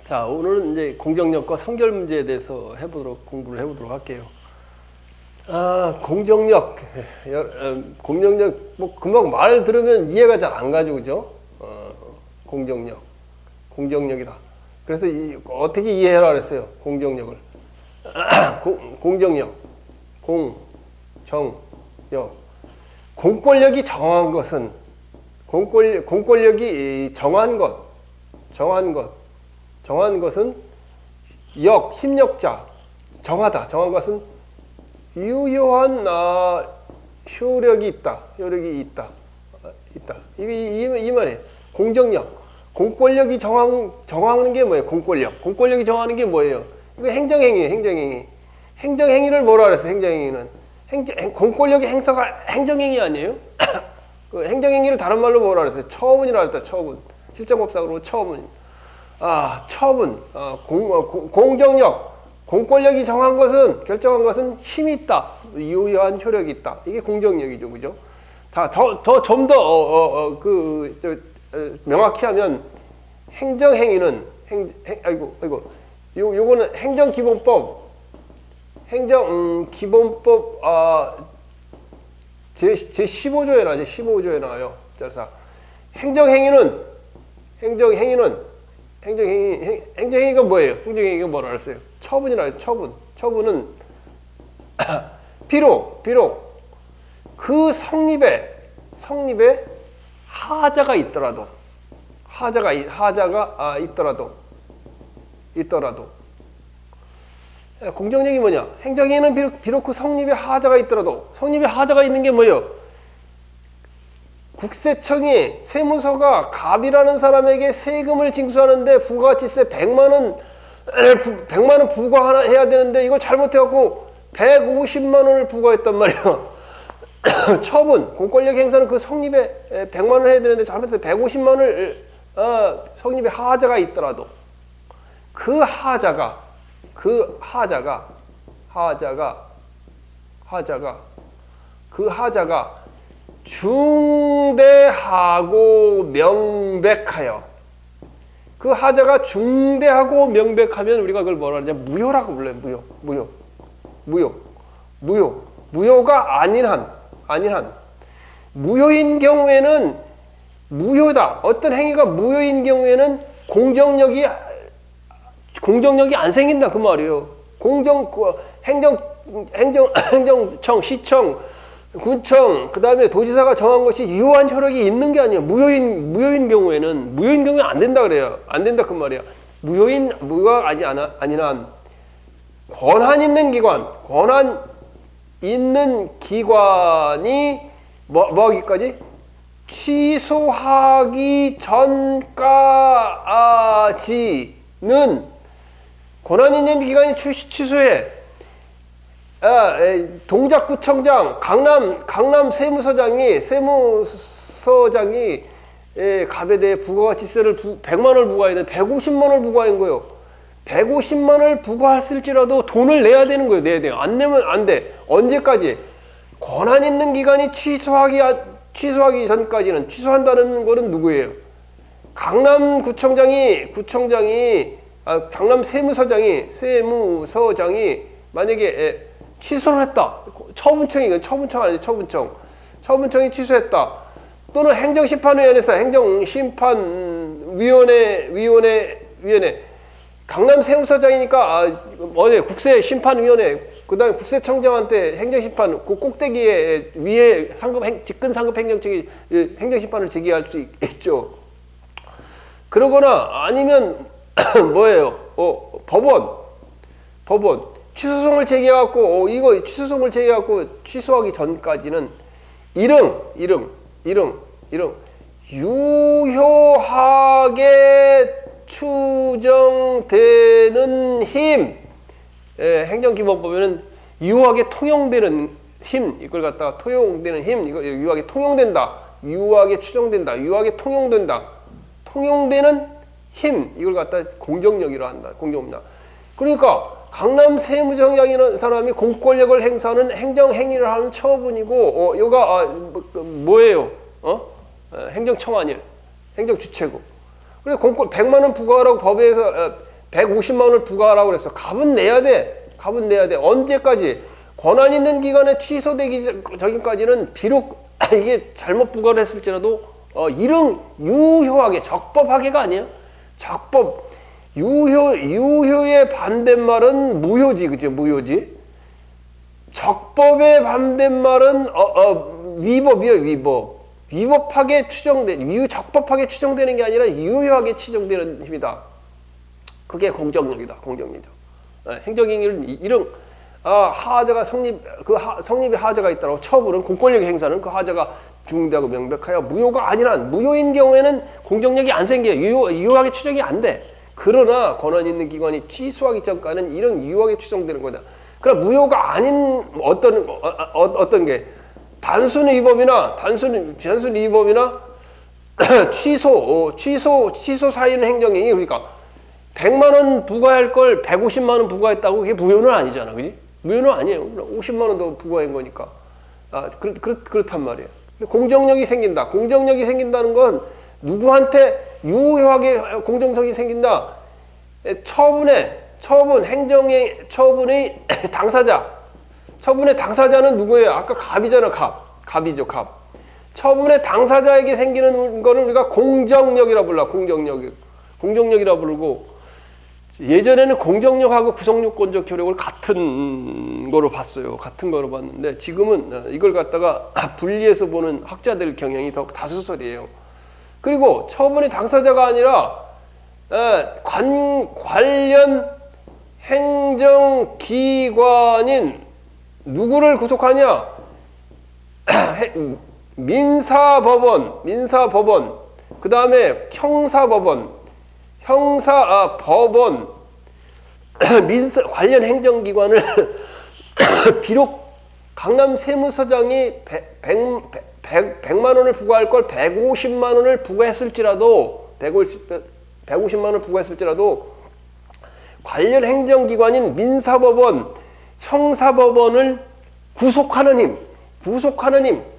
자, 오늘은 이제 공정력과 선결 문제에 대해서 공부를 해보도록 할게요. 공정력, 공정력, 뭐 금방 말 들으면 이해가 잘 안 가죠, 그죠? 공정력이다. 그래서 어떻게 이해하라 그랬어요? 공정력을. 공정력, 공권력이 정한 것은 공권력이 정한 것은 힘력자, 정한 것은 유효한 효력이 있다. 이 말이에요. 공권력이 정하는 게 뭐예요? 공권력이 정하는 게 뭐예요? 이거 행정행위예요. 행정행위를 뭐라 그랬어요? 행정행위는 공권력의 행사가 행정행위 아니에요? 그 행정행위를 다른 말로 뭐라 그랬어요? 처분이라 그랬다. 처분. 실정법상으로 처분. 공정력. 공권력이 결정한 것은 힘이 있다. 유효한 효력이 있다. 이게 공정력이죠. 그죠? 좀 더, 명확히 하면, 행정행위는, 요거는 행정기본법, 제15조에 나와요. 그래서 행정행위가 뭐예요? 행정행위가 뭐라 그랬어요? 처분이라 해요. 처분은 비록 그 성립에 하자가 있더라도 공정력이 뭐냐? 행정행위는 비록 그 성립에 하자가 있더라도 성립에 하자가 있는 게 뭐예요? 국세청이 세무서가 갑이라는 사람에게 세금을 징수하는데 부가가치세 100만 원 부과해야 되는데 이걸 잘못해갖고 150만 원을 부과했단 말이에요. 처분, 공권력 행사는 그 성립에 100만 원 해야 되는데 잘못해서 150만 원을 성립에 하자가 있더라도 그 하자가 중대하고 명백하여 그 하자가 중대하고 명백하면 우리가 그걸 뭐라 하냐? 무효라고 불러요. 무효가 아닌 한 무효인 경우에는 무효다. 어떤 행위가 무효인 경우에는 공정력이 안 생긴다 그 말이에요. 행정청, 시청, 군청, 그 다음에 도지사가 정한 것이 유효한 효력이 있는 게 아니에요. 무효인 경우에는 안 된다 그래요. 안 된다 그 말이야. 무효가 아닌 한 권한 있는 기관이 뭐하기까지? 취소하기 전까지는 권한 있는 기관이 취소해. 동작구청장, 강남 세무서장이 갑에 대해 부가가치세를 100만 원을 부과해야 돼. 150만 원을 부과한 거예요. 150만 원을 부과했을지라도 돈을 내야 되는 거예요. 내야 돼요. 안 내면 안 돼. 언제까지? 권한 있는 기관이 취소하기 전까지는. 취소한다는 거는 누구예요? 강남 세무서장이 만약에 취소를 했다. 처분청이 아니죠. 처분청이 취소했다. 또는 행정심판위원회에서 행정심판위원회 강남 세무서장이니까 국세심판위원회 그다음에 국세청장한테 행정심판 그 꼭대기에 위에 직근 상급 행정청이 행정심판을 제기할 수 있죠. 그러거나 아니면 뭐예요? 법원 취소송을 제기해갖고 취소하기 전까지는 유효하게 추정되는 힘, 행정기본법에는 유효하게 통용되는 힘, 이걸 갖다가 통용되는 힘, 이걸 유효하게 통용된다, 유효하게 추정된다, 유효하게 통용되는 힘, 이걸 갖다 공정력이라 한다. 공정력. 그러니까 강남 세무청장이라는 사람이 공권력을 행사하는 행정행위를 하는 처분이고, 이거가 뭐예요? 행정청 아니에요. 행정주체고. 그래서 100만 원 부과하라고 법에서 150만 원을 부과하라고 그랬어. 값은 내야 돼. 값은 내야 돼. 언제까지? 권한 있는 기간에 취소되기 전까지는 비록 이게 잘못 부과를 했을지라도 이런 유효하게 적법하게가 아니야. 적법 유효의 반대말은 무효지, 그죠? 무효지. 적법의 반대말은 위법이요, 위법. 위법하게 적법하게 추정되는 게 아니라 유효하게 추정되는 힘이다. 그게 공정력이다, 공정력이죠. 행정행위는 이런 하자가 성립의 하자가 있다고 처분은 공권력의 행사는 그 하자가 중대하고 명백하여 무효가 아니란 무효인 경우에는 공정력이 안 생겨요. 유효하게 추정이 안 돼. 그러나 권한 있는 기관이 취소하기 전까지는 이런 유효하게 추정되는 거다. 그러나 무효가 아닌 어떤 게 단순 위법이나 취소 사유는 행정행위. 그러니까 100만 원 부과할 걸 150만 원 부과했다고 그게 무효는 아니잖아, 그지? 무효는 아니에요. 50만 원 더 부과한 거니까. 그렇단 말이에요. 공정력이 생긴다. 공정력이 생긴다는 건 누구한테 유효하게 공정성이 생긴다. 처분의 당사자. 처분의 당사자는 누구예요? 아까 갑이잖아, 갑이죠, 갑. 처분의 당사자에게 생기는 거를 우리가 공정력이라 불러, 공정력이라 부르고, 예전에는 공정력하고 구성요건적 효력을 같은 거로 봤어요. 같은 거로 봤는데, 지금은 이걸 갖다가 분리해서 보는 학자들 경향이 더 다수설이에요. 그리고 처분의 당사자가 아니라, 관련 행정기관인 누구를 구속하냐? 민사법원, 그 다음에 형사법원, 관련 행정기관을 비록 강남 세무서장이 100만 원을 부과할 걸 150만 원을 부과했을지라도 150만 원을 부과했을지라도 관련 행정기관인 민사법원, 형사법원을 구속하는 힘,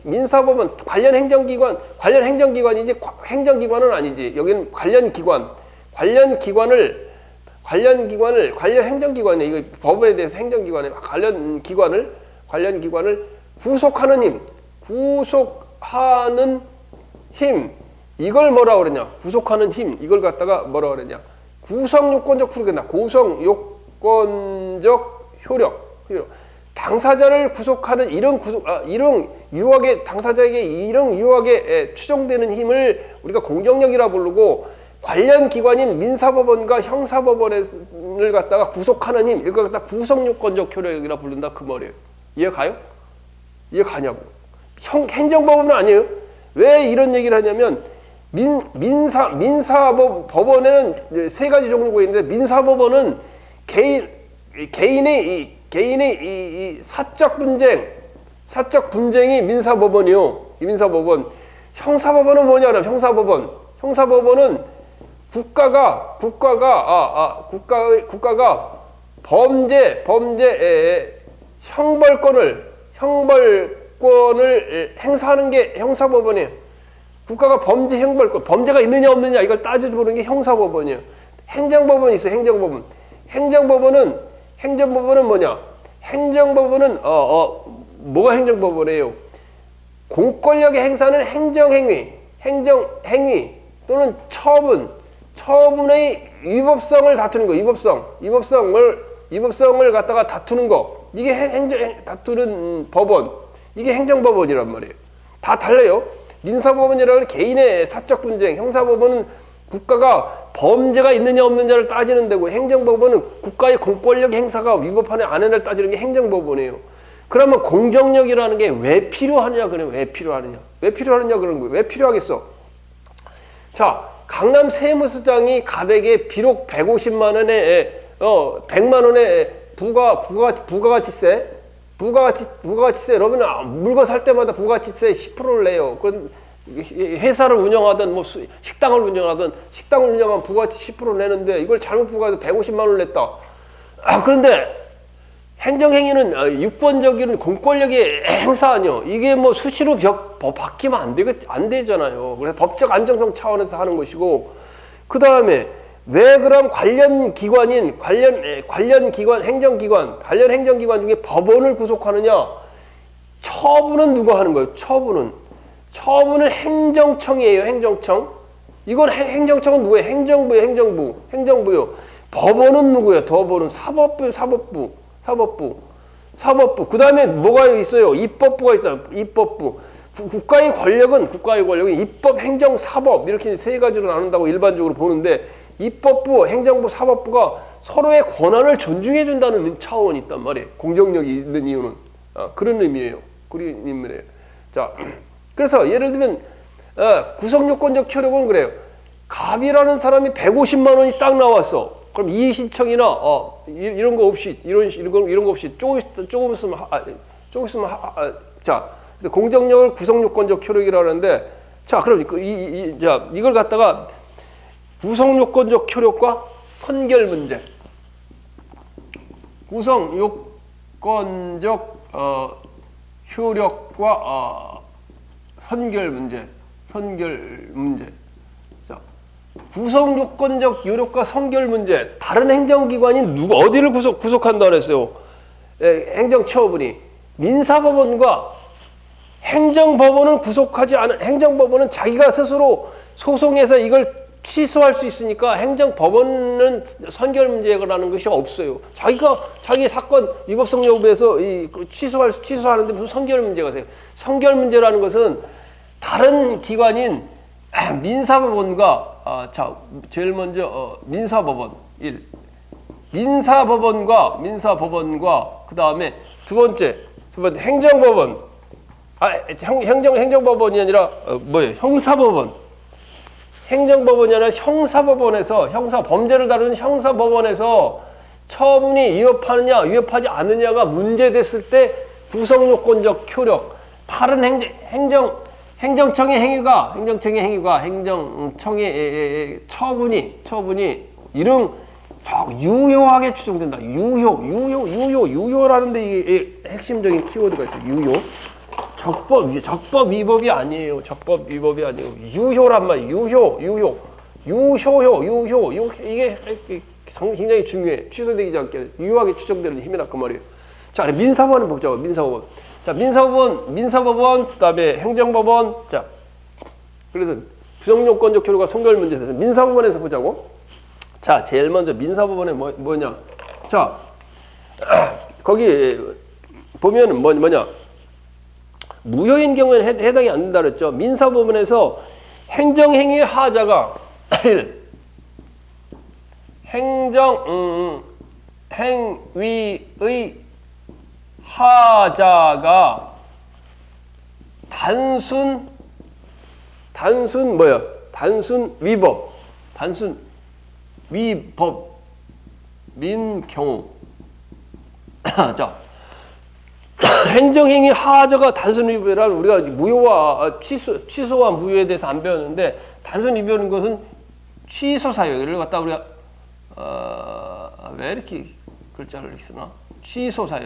민사법원, 관련 행정기관이지 행정기관은 아니지. 여기는 관련 행정기관에 이거 법에 대해서 행정기관에 관련 기관을 구속하는 힘, 이걸 뭐라 그러냐? 구속하는 힘, 이걸 갖다가 뭐라 그러냐? 구성요건적 효력. 당사자를 구속하는 이런 유효하게 당사자에게 이런 유효하게 추정되는 힘을 우리가 공정력이라 부르고, 관련 기관인 민사법원과 형사법원을 갖다가 구속하는 힘, 이걸 갖다 구성요건적 효력이라 부른다, 그 말이에요. 이해가요? 이해가냐고. 행정법원은 아니에요. 왜 이런 얘기를 하냐면 민사법원에는 세 가지 종류가 있는데, 민사법원은 개인의 이 사적 분쟁이 민사법원이요. 이 민사법원. 형사법원은 뭐냐면 형사법원은 국가가 범죄 형벌권을 행사하는 게 형사법원이에요. 국가가 범죄가 있느냐 없느냐 이걸 따져보는 게 형사법원이에요. 행정법원이 있어요. 행정법원은 뭐냐? 행정법원은 뭐가 행정법원이에요? 공권력의 행사는 행정행위 또는 처분의 위법성을 다투는 거, 위법성을 갖다가 다투는 거, 이게 다투는 법원, 이게 행정법원이란 말이에요. 다 달라요. 민사법원이라는 개인의 사적 분쟁, 형사법원은 국가가 범죄가 있느냐 없느냐를 따지는 데고, 행정법원은 국가의 공권력 행사가 위법하냐 안 하냐를 따지는 게 행정법원이에요. 그러면 공정력이라는 게 왜 필요하느냐? 그래, 왜 필요하느냐 그런 거예요. 왜 필요하겠어? 자, 강남 세무서장이 갑에게 비록 150만 원에 100만 원의 부가가치세, 여러분 물건 살 때마다 부가가치세 10%를 내요. 그건 회사를 운영하든 식당을 운영하면 부가가치 10% 내는데, 이걸 잘못 부과해서 150만 원을 냈다. 그런데 행정행위는 유권적인 공권력의 행사 아니요. 이게 수시로 바뀌면 안 되잖아요. 그래서 법적 안정성 차원에서 하는 것이고, 그 다음에 왜 그럼 관련 기관, 행정기관 중에 법원을 구속하느냐? 처분은 누가 하는 거예요? 처분은 행정청이에요. 행정청. 이건 행정청은 누구예요? 행정부요. 법원은 누구예요? 법원은 사법부. 그 다음에 뭐가 있어요? 입법부가 있어요. 입법부. 국가의 권력은 입법, 행정, 사법 이렇게 세 가지로 나눈다고 일반적으로 보는데 입법부, 행정부, 사법부가 서로의 권한을 존중해 준다는 차원이 있단 말이에요. 공정력이 있는 이유는 그런 의미예요. 자, 그래서 예를 들면 구성요건적 효력은 그래요. 갑이라는 사람이 150만 원이 딱 나왔어. 그럼 이의신청이나 이런 거 없이 이런 거 없이 조금 있으면 자, 공정력을 구성요건적 효력이라고 하는데 자, 그럼 이걸 갖다가 구성요건적 효력과 선결 문제. 구성요건적 효력과 선결 문제. 자, 구성요건적 효력과 선결 문제. 다른 행정기관이 어디를 구속한다 그랬어요? 행정처분이 민사법원과 행정법원은 구속하지 않은 행정법원은 자기가 스스로 소송해서 이걸 취소할 수 있으니까 행정법원은 선결 문제라는 것이 없어요. 자기 사건 위법성 여부에서 취소하는데 무슨 선결 문제가 있어요? 선결 문제라는 것은 다른 기관인 민사법원과 제일 먼저 민사법원 1. 민사법원과 그다음에 두 번째 행정법원. 행정법원이 아니라 형사법원. 행정법원이 아니라 형사법원에서 범죄를 다루는 형사법원에서 처분이 위협하느냐 위협하지 않느냐가 문제됐을 때 구성요건적 효력. 다른 행정청의 행위가 행정청의 처분이 이런 유효하게 추정된다. 유효라는 데 이게 핵심적인 키워드가 있어요. 유효. 적법 위법이 아니에요. 유효란 말이에요. 유효. 이게 굉장히 중요해. 취소되지 않게 유효하게 추정되는 힘이라 그 말이에요. 자, 민사법원을 보자고. 민사법원, 그다음에 행정법원. 자, 그래서 구성요건적 효력과 선결 문제에서 민사법원에서 보자고. 자, 제일 먼저 민사법원에 뭐냐? 자, 거기 보면은 뭐냐? 무효인 경우에는 해당이 안 된다 그랬죠. 민사법원에서 행정행위의 하자가 1. 행정행위의 하자가 단순 위법인 경우. 자, 행정행위 하자가 단순 위법이란 우리가 무효와 취소와 무효에 대해서 안 배웠는데 단순 위법인 것은 취소 사유를 갖다 우리가 왜 이렇게 글자를 쓰나? 취소 사유.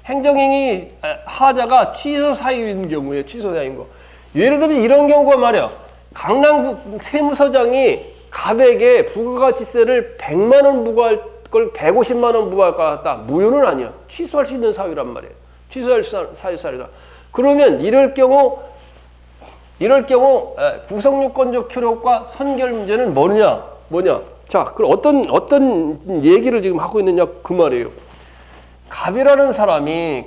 행정행위 하자가 취소 사유인 경우에 취소 사유인 거. 예를 들면 이런 경우가 말이야. 강남 세무서장이 갑에게 부가가치세를 100만 원 부과할 걸 150만 원 부과할 것 같다. 무효는 아니야. 취소할 수 있는 사유란 말이에요. 취소할 사유다. 그러면 이럴 경우 구성요건적 효력과 선결 문제는 뭐냐? 자, 그럼 어떤 얘기를 지금 하고 있느냐 그 말이에요. 갑이라는 사람이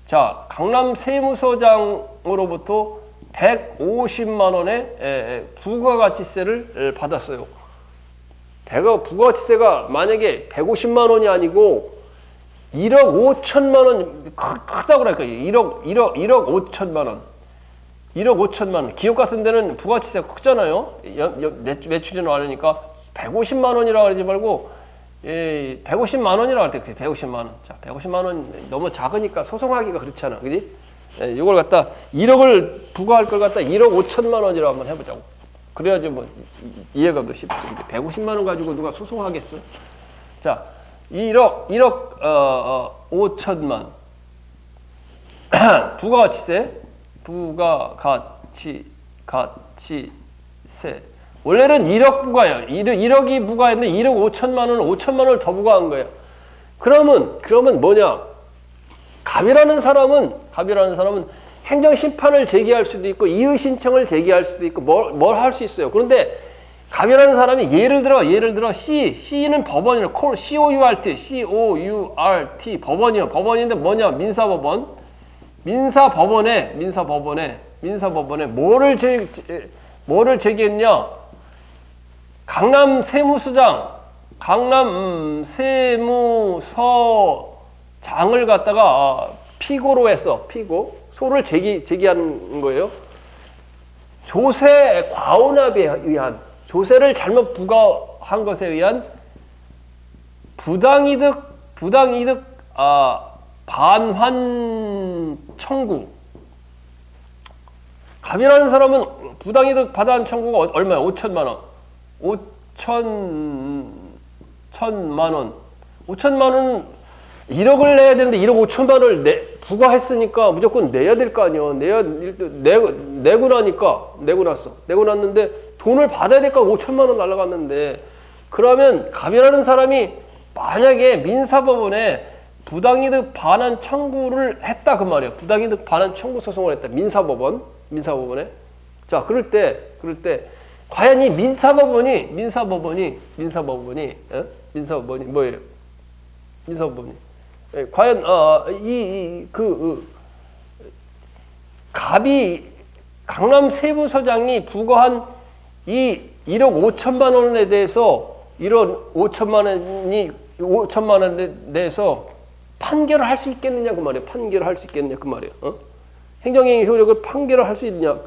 자, 강남 세무서장으로부터 150만 원의 부가가치세를 받았어요. 부가가치세가 만약에 150만 원이 아니고 1억 5천만 원 크다고 그럴까요? 1억 5천만 원. 1억 5천만 원. 기업 같은 데는 부가가치세가 크잖아요. 매출이 나오니까 150만 원이라고 하지 말고 150만 원이라고 할 때 150만 원. 자, 150만 원 너무 작으니까 소송하기가 그렇잖아. 그지? 이걸 갖다 1억을 부과할 걸 갖다 1억 5천만 원이라고 한번 해보자고. 그래야지 뭐 이해가 더 쉽지. 150만 원 가지고 누가 소송하겠어? 자, 1억 5천만 부가가치세 원래는 1억 부과예요. 1억이 부과했는데 1억 5천만 원을 더 부과한 거예요. 그러면 뭐냐? 갑이라는 사람은 행정 심판을 제기할 수도 있고 이의 신청을 제기할 수도 있고 뭘 할 수 있어요. 그런데 갑이라는 사람이 예를 들어 C는 법원이에요. COURT 법원이요. 법원인데 뭐냐? 민사법원에 뭐를 제기했냐? 강남 세무서장을 갖다가 피고로 했어. 소를 제기한 거예요. 조세 과온압에 의한, 조세를 잘못 부과한 것에 의한 부당이득 반환 청구. 갑이라는 사람은 부당이득 반환 청구가 얼마야? 5천만 원. 5천만 원. 1억을 내야 되는데 1억 5천만 원을 부과했으니까 무조건 내야 될 거 아니야. 내고 났는데 돈을 받아야 될까? 5천만 원 날라갔는데. 그러면 갑이라는 사람이 만약에 민사법원에 부당이득 반환 청구를 했다 그 말이에요. 부당이득 반환 청구 소송을 했다. 민사법원에. 자, 그럴 때 과연 이 민사법원이 뭐예요? 민사법원이 과연 갑이 강남 세무서장이 부과한 이 1억 5천만 원에 대해서 1억 5천만 원에 대해서 판결을 할 수 있겠느냐 그 말이에요. 행정행위 효력을 판결을 할 수 있느냐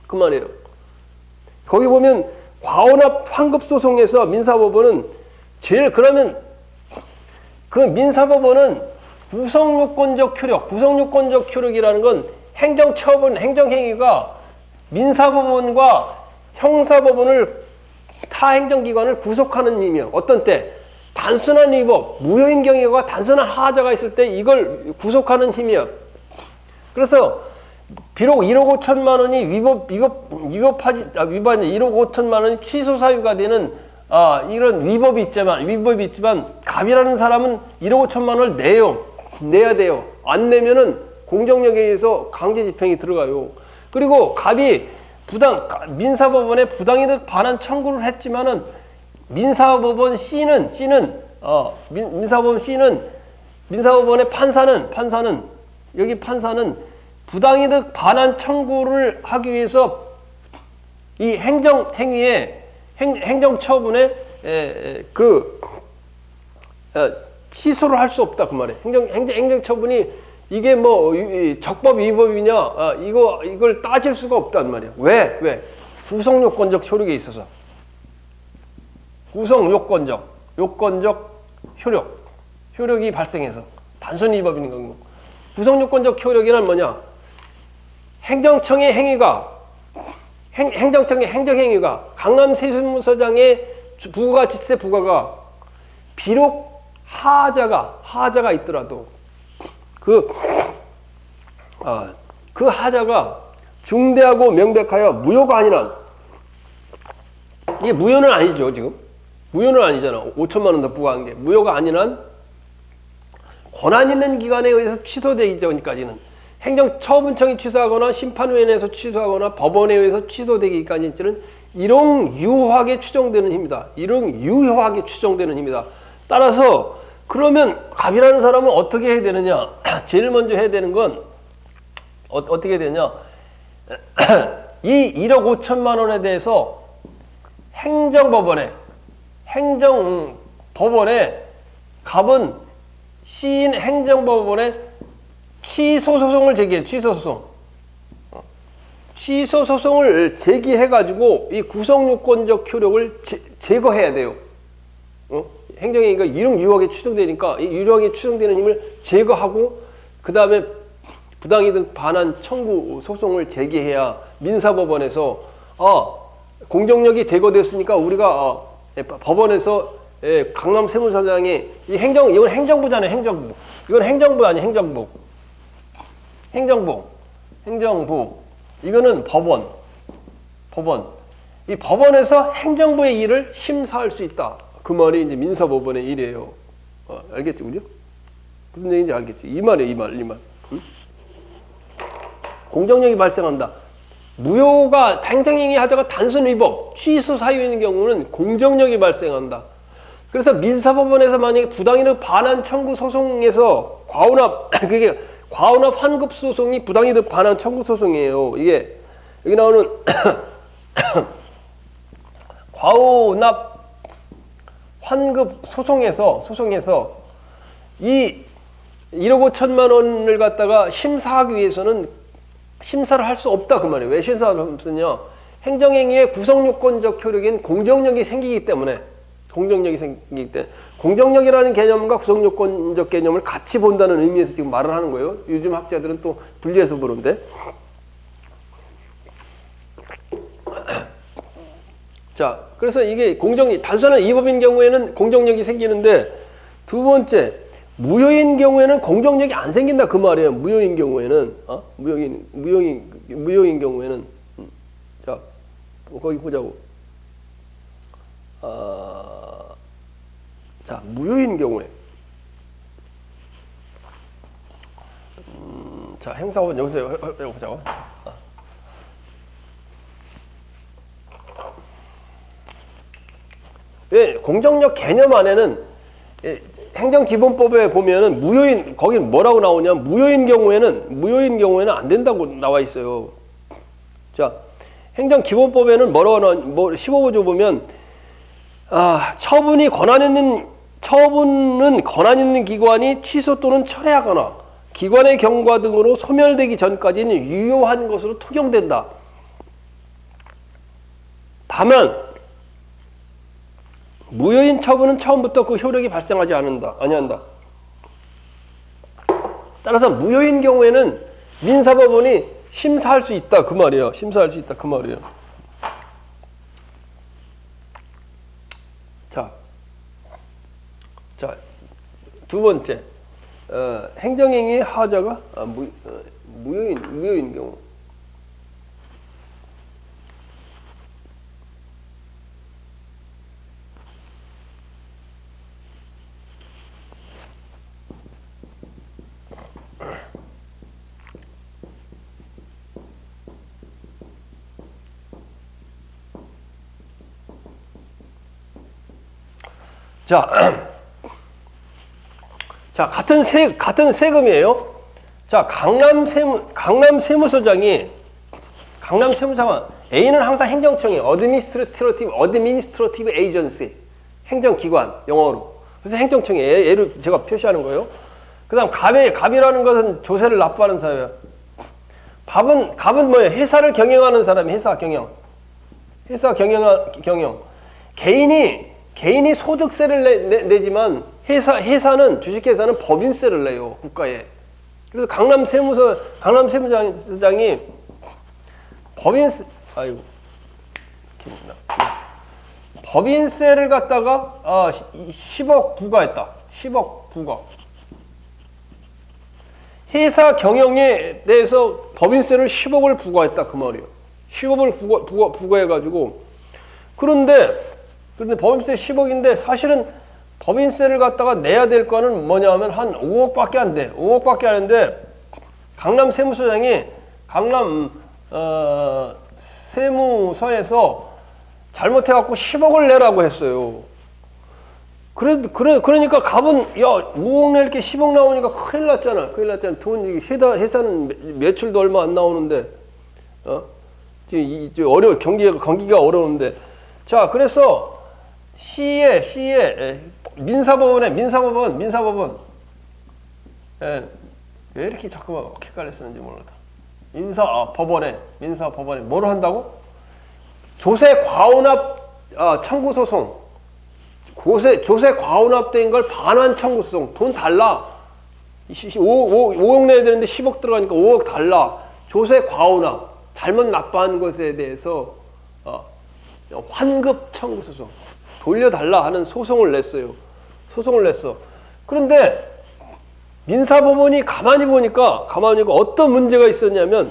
그 말이에요. 거기 보면 과온압 환급 소송에서 민사법원은 그러면 그 민사법원은 구성요건적 효력이라는 건 행정행위가 민사법원과 형사법원을 타 행정기관을 구속하는 힘이요. 어떤 때 단순한 위법, 무효인 경위가 단순한 하자가 있을 때 이걸 구속하는 힘이요. 그래서 비록 1억 5천만 원이 위반이 1억 5천만 원이 취소 사유가 되는 이런 위법이 있지만 갑이라는 사람은 1억 5천만 원을 내야 돼요. 안 내면은 공정력에 의해서 강제 집행이 들어가요. 그리고 갑이 민사법원에 부당이득 반환 청구를 했지만은 민사법원의 판사는 부당이득 반환 청구를 하기 위해서 이 행정처분에 취소를 할 수 없다 그 말이에요. 행정처분이 이게 뭐 적법 위법이냐 이걸 따질 수가 없단 말이에요. 왜? 구성요건적 효력에 있어서. 요건적 효력이 발생해서 단순히 위법인 거고. 구성요건적 효력이란 뭐냐? 행정청의 행정행위가 강남 세무서장의 부가가치세 부과가 비록 하자가 있더라도 그 하자가 중대하고 명백하여 무효가 아닌 한, 이게 무효는 아니죠 지금. 무효는 아니잖아. 5천만 원 더 부과한 게 무효가 아닌 한 권한 있는 기관에 의해서 취소되기 전까지는, 행정처분청이 취소하거나 심판위원회에서 취소하거나 법원에 의해서 취소되기까지는 일용유하게 추정되는 힘이다. 따라서 그러면 갑이라는 사람은 어떻게 해야 되느냐? 제일 먼저 해야 되는 건 어떻게 해야 되냐? 이 1억 5천만 원에 대해서 행정법원에 갑은 시인 행정법원에 취소소송을 제기해. 취소소송을 제기해가지고 이 구성요건적 효력을 제거해야 돼요. 행정행위가 유용하게 추정되니까 이 유용하게 추정되는 힘을 제거하고 그 다음에 부당이득 반환 청구 소송을 제기해야 민사법원에서 공정력이 제거되었으니까 우리가 법원에서 강남 세무서장이 이건 행정부잖아요. 행정부. 이건 행정부 아니에요. 행정부. 이거는 법원. 법원. 이 법원에서 행정부의 일을 심사할 수 있다. 그 말이 이제 민사법원의 일이에요. 알겠죠, 그죠? 무슨 얘기인지 알겠죠? 이 말이에요, 이 말. 응? 공정력이 발생한다. 무효가 행정행위 하자가 단순 위법, 취소 사유인 경우는 공정력이 발생한다. 그래서 민사법원에서 만약에 부당이득 반환 청구 소송에서 과온합 그게 과온합 환급 소송이 부당이득 반환 청구 소송이에요. 이게 여기 나오는 과온합 환급 소송에서 이 1억 5천만 원을 갖다가 심사하기 위해서는 심사를 할 수 없다 그 말이에요. 왜 심사를 없으냐? 행정행위의 구성요건적 효력인 공정력이 생기기 때문에. 공정력이라는 개념과 구성요건적 개념을 같이 본다는 의미에서 지금 말을 하는 거예요. 요즘 학자들은 또 분리해서 보는데. 자, 그래서 이게 단순한 위법인 경우에는 공정력이 생기는데, 두 번째, 무효인 경우에는 공정력이 안 생긴다 그 말이에요. 무효인 경우에는 무효인 경우에는 자 거기 보자고. 자 무효인 경우에 자 행사원 여기서 해보자고. 왜 공정력 개념 안에는 행정기본법에 보면은 무효인 거긴 뭐라고 나오냐면 무효인 경우에는 안 된다고 나와 있어요. 자, 행정기본법에는 뭐라고 나와 15조에 보면 처분은 권한 있는 기관이 취소 또는 철회하거나 기관의 경과 등으로 소멸되기 전까지는 유효한 것으로 통용된다. 다만 무효인 처분은 처음부터 그 효력이 발생하지 아니한다. 따라서 무효인 경우에는 민사법원이 심사할 수 있다 그 말이에요. 자, 두 번째 행정행위의 하자가 무효인 경우. 자, 같은 세금이에요. 자, 강남 세무서장이 A는 항상 행정청이에요. Administrative Agency. 행정기관, 영어로. 그래서 행정청이에요. 얘를 제가 표시하는 거예요. 그 다음, 갑이라는 것은 조세를 납부하는 사람이에요. 갑은 뭐예요? 회사를 경영하는 사람이 회사 경영. 개인이 소득세를 내지만 회사는 주식회사는 법인세를 내요 국가에. 그래서 강남 세무서장이 법인세를 갖다가 10억 부과했다. 10억 부과. 회사 경영에 대해서 법인세를 10억을 부과했다 그 말이에요. 10억을 부과해가지고 그런데 법인세 10억인데 사실은 법인세를 갖다가 내야 될 거는 뭐냐면 한 5억밖에 안 돼. 5억밖에 안 하는데 강남 세무서장이 강남 세무서에서 잘못해갖고 10억을 내라고 했어요. 그러니까 갑은 5억 낼 게 10억 나오니까 큰일 났잖아. 돈 회사는 매출도 얼마 안 나오는데 지금 경기가 어려운데. 자, 그래서 시에 민사법원 왜 이렇게 자꾸만 헷갈려 쓰는지 모르겠다. 민사법원에 뭐를 한다고? 조세 과온합 청구 소송. 조세 과온합된 걸 반환 청구 소송. 돈 달라. 5억 내야 되는데 10억 들어가니까 5억 달라. 조세 과온합. 잘못 납부한 것에 대해서 환급 청구 소송. 돌려달라 하는 소송을 냈어. 그런데 민사법원이 가만히 보니까 어떤 문제가 있었냐면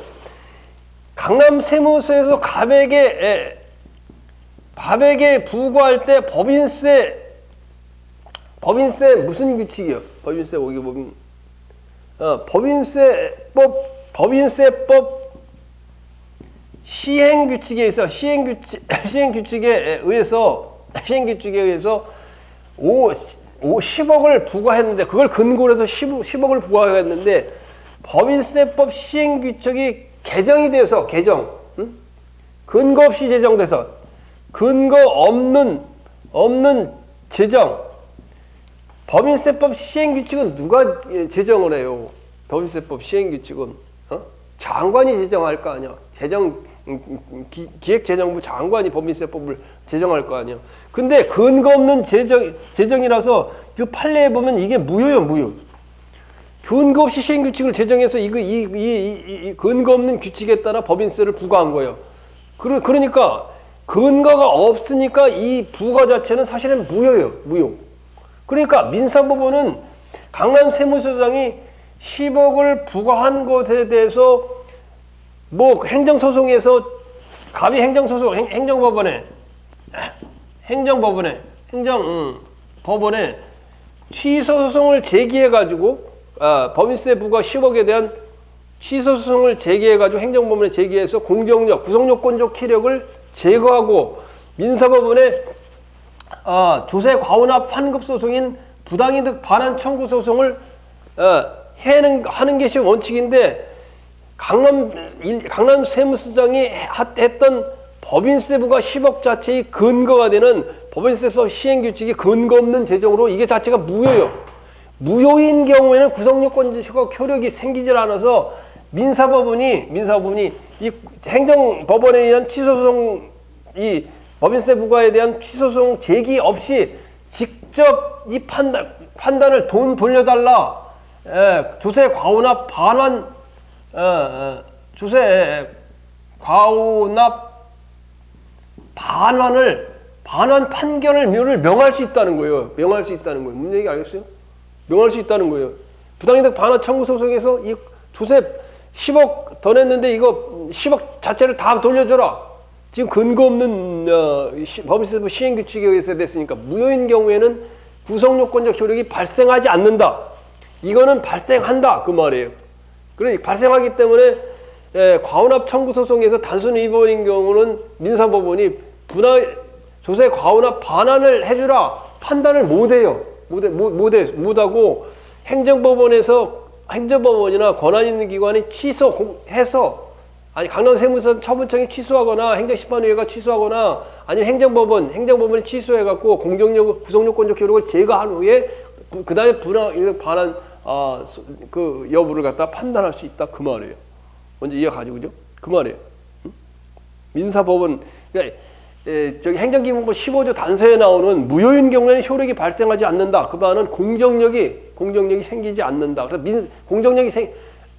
강남 세무서에서 갑에게 부과할 때 법인세 무슨 규칙이요? 법인세 오기 보면 법인세법 시행규칙에 있어 시행규칙에 의해서 10억을 부과했는데 그걸 근거로 해서 10억을 부과했는데 법인세법 시행규칙이 개정이 돼서 응? 근거 없이 제정돼서 근거 없는 제정 법인세법 시행규칙은 누가 제정을 해요? 법인세법 시행규칙은 장관이 제정할 거 아니야. 기획재정부 장관이 법인세법을 제정할 거 아니야. 근데 근거 없는 제정이라서 그 판례에 보면 이게 무효예요, 무효. 근거 없이 시행규칙을 제정해서 이 근거 없는 규칙에 따라 법인세를 부과한 거예요. 그러니까 근거가 없으니까 이 부과 자체는 사실은 무효예요, 무효. 그러니까 민사법원은 강남 세무서장이 10억을 부과한 것에 대해서 뭐 행정소송에서 갑이 행정법원에 취소소송을 제기해가지고 법인세 부과 10억에 대한 취소소송을 제기해가지고 행정법원에 제기해서 공정력, 구성요건적 효력을 제거하고 민사법원에 조세 과오납 환급 소송인 부당이득 반환 청구 소송을 하는 것이 원칙인데 강남 세무서장이 했던 법인세 부과 10억 자체의 근거가 되는 법인세법 시행규칙이 근거 없는 제정으로 이게 자체가 무효예요. 무효인 경우에는 구성요건적 효력이 생기질 않아서 민사법원이 이 행정법원에 의한 취소소송 이 법인세 부과에 대한 취소소송 제기 없이 직접 이 판단을 돈 돌려달라 조세 과오납 반환 조세 과오납 반환 판결을 명할 수 있다는 거예요. 명할 수 있다는 거예요. 무슨 얘기 알겠어요? 명할 수 있다는 거예요. 부당이득 반환 청구 소송에서 이 조세 10억 더 냈는데 이거 10억 자체를 다 돌려줘라. 지금 근거 없는 법인세법 시행규칙에 의해서 됐으니까 무효인 경우에는 구성요건적 효력이 발생하지 않는다. 이거는 발생한다 그 말이에요. 그러니 발생하기 때문에 과오납 청구 소송에서 단순 위반인 경우는 민사법원이 조세 과오납 반환을 해주라 판단을 못해요. 못하고 행정법원이나 권한 있는 기관이 취소해서 강남 세무서 처분청이 취소하거나 행정심판위회가 취소하거나 아니면 행정법원이 취소해갖고 구성요건적 효력을 제거한 후에 그 다음에 반환 그 여부를 갖다 판단할 수 있다 그 말이에요. 먼저 이해 가지고 그죠? 그 말이에요. 응? 민사법원 그러니까 저기 행정기본법 15조 단서에 나오는 무효인 경우에는 효력이 발생하지 않는다. 그 말은 공정력이 생기지 않는다. 그래서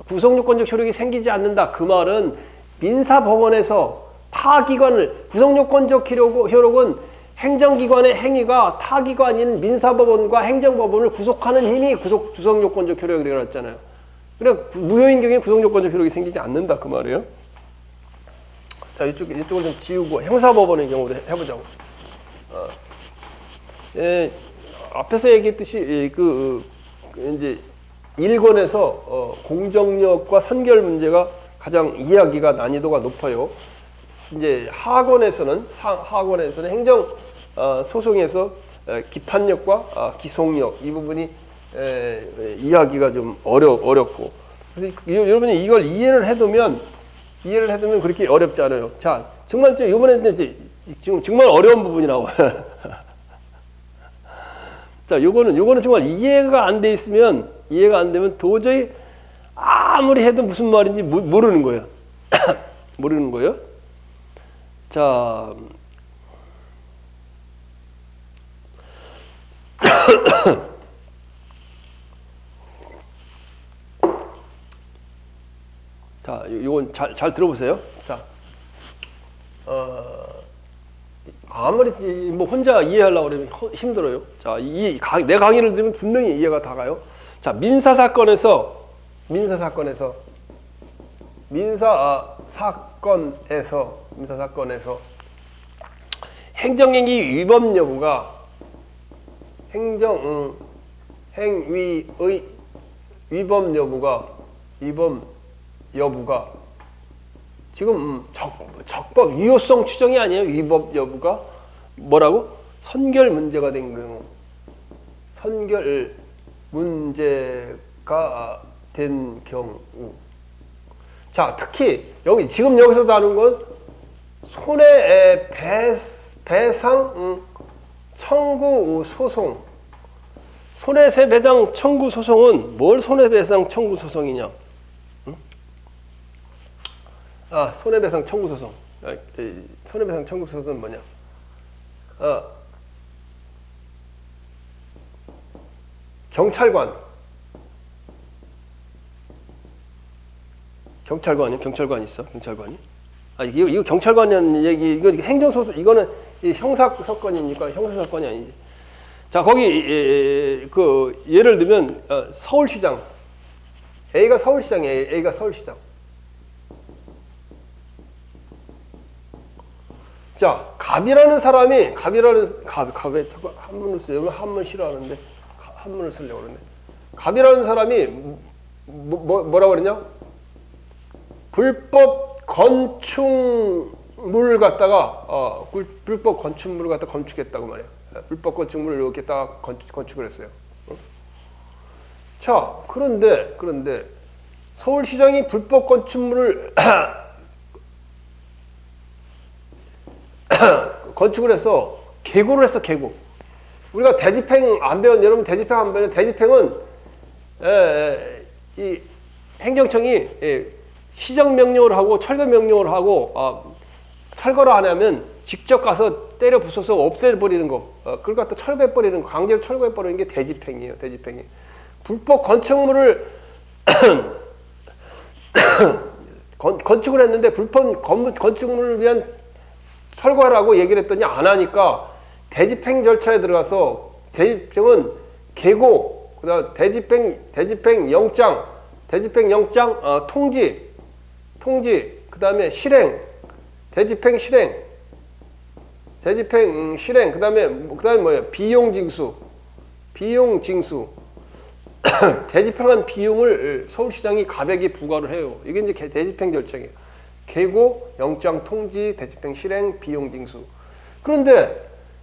구성요건적 효력이 생기지 않는다. 그 말은 민사법원에서 타 기관을 구성요건적 효력은 행정기관의 행위가 타기관인 민사법원과 행정법원을 구속하는 힘이 구성요건적 효력이라고 했잖아요. 그래 무효인 경우에 구성요건적 효력이 생기지 않는다 그 말이에요. 자 이쪽을 좀 지우고 형사법원의 경우로 해보자고. 앞에서 얘기했듯이 이제 1권에서 공정력과 선결 문제가 가장 이해하기가 난이도가 높아요. 이제 하권에서는 행정 소송에서 기판력과 기속력 이 부분이 이해하기가 좀 어렵고 그래서 여러분이 이걸 이해를 해두면 그렇게 어렵지 않아요. 자 정말 이번에 이제 지금 정말 어려운 부분이 나와요. 자 요거는 정말 이해가 안 되면 도저히 아무리 해도 무슨 말인지 모르는 거예요. 모르는 거예요. 자, 자, 이건 잘 들어보세요. 자, 아무리 뭐 혼자 이해하려고 그러면 힘들어요. 자, 내 강의를 들으면 분명히 이해가 다 가요. 자, 민사 사건에서 사건에서 행정행위 위법 여부가 행위의 위법 여부가 지금 적법 유효성 추정이 아니에요. 위법 여부가 뭐라고? 선결 문제가 된 경우, 선결 문제가 된 경우. 자, 특히 지금 여기서 다룬 건 손해배상 청구 소송. 손해배상 청구 소송은 뭘 손해배상 청구 소송이냐? 손해배상 청구 소송. 손해배상 청구 소송은 뭐냐? 경찰관이 있어. 경찰관이. 이거 경찰관 얘기, 이거 행정소송, 이거는 형사사건이니까 형사사건이 아니지. 자, 거기, 예를 들면, 서울시장. A가 서울시장이에요. A가 서울시장. 자, 갑이라는 사람이, 갑에 한문을 쓰려고, 한문 싫어하는데, 한문을 쓰려고 그러네. 갑이라는 사람이, 뭐라고 그러냐? 불법 건축물을 갖다가 건축했다고 말이에요. 불법 건축물을 이렇게 딱 건축을 했어요. 자, 그런데 서울시장이 불법 건축물을 건축을 해서 계고를 했어. 계고. 우리가 대집행 안 배운, 여러분 대집행 안 배운, 대집행은 이 행정청이 시정명령을 하고 철거명령을 하고 철거를 안 하면 직접 가서 때려 부숴서 없애버리는 거, 그걸 갖다 철거해버리는 거, 강제로 철거해버리는 게 대집행이에요. 대집행이. 불법 건축물을 건축을 했는데 불법 건축물을 위한 철거하라고 얘기를 했더니 안 하니까 대집행 절차에 들어가서 대집행은 계고, 그다음 대집행 영장, 통지, 그다음에 실행, 대집행 실행, 그다음에 뭐야? 비용 징수. 대집행한 비용을 서울시장이 갑에게 부과를 해요. 이게 이제 대집행 절차예요. 계고, 영장 통지, 대집행 실행, 비용 징수.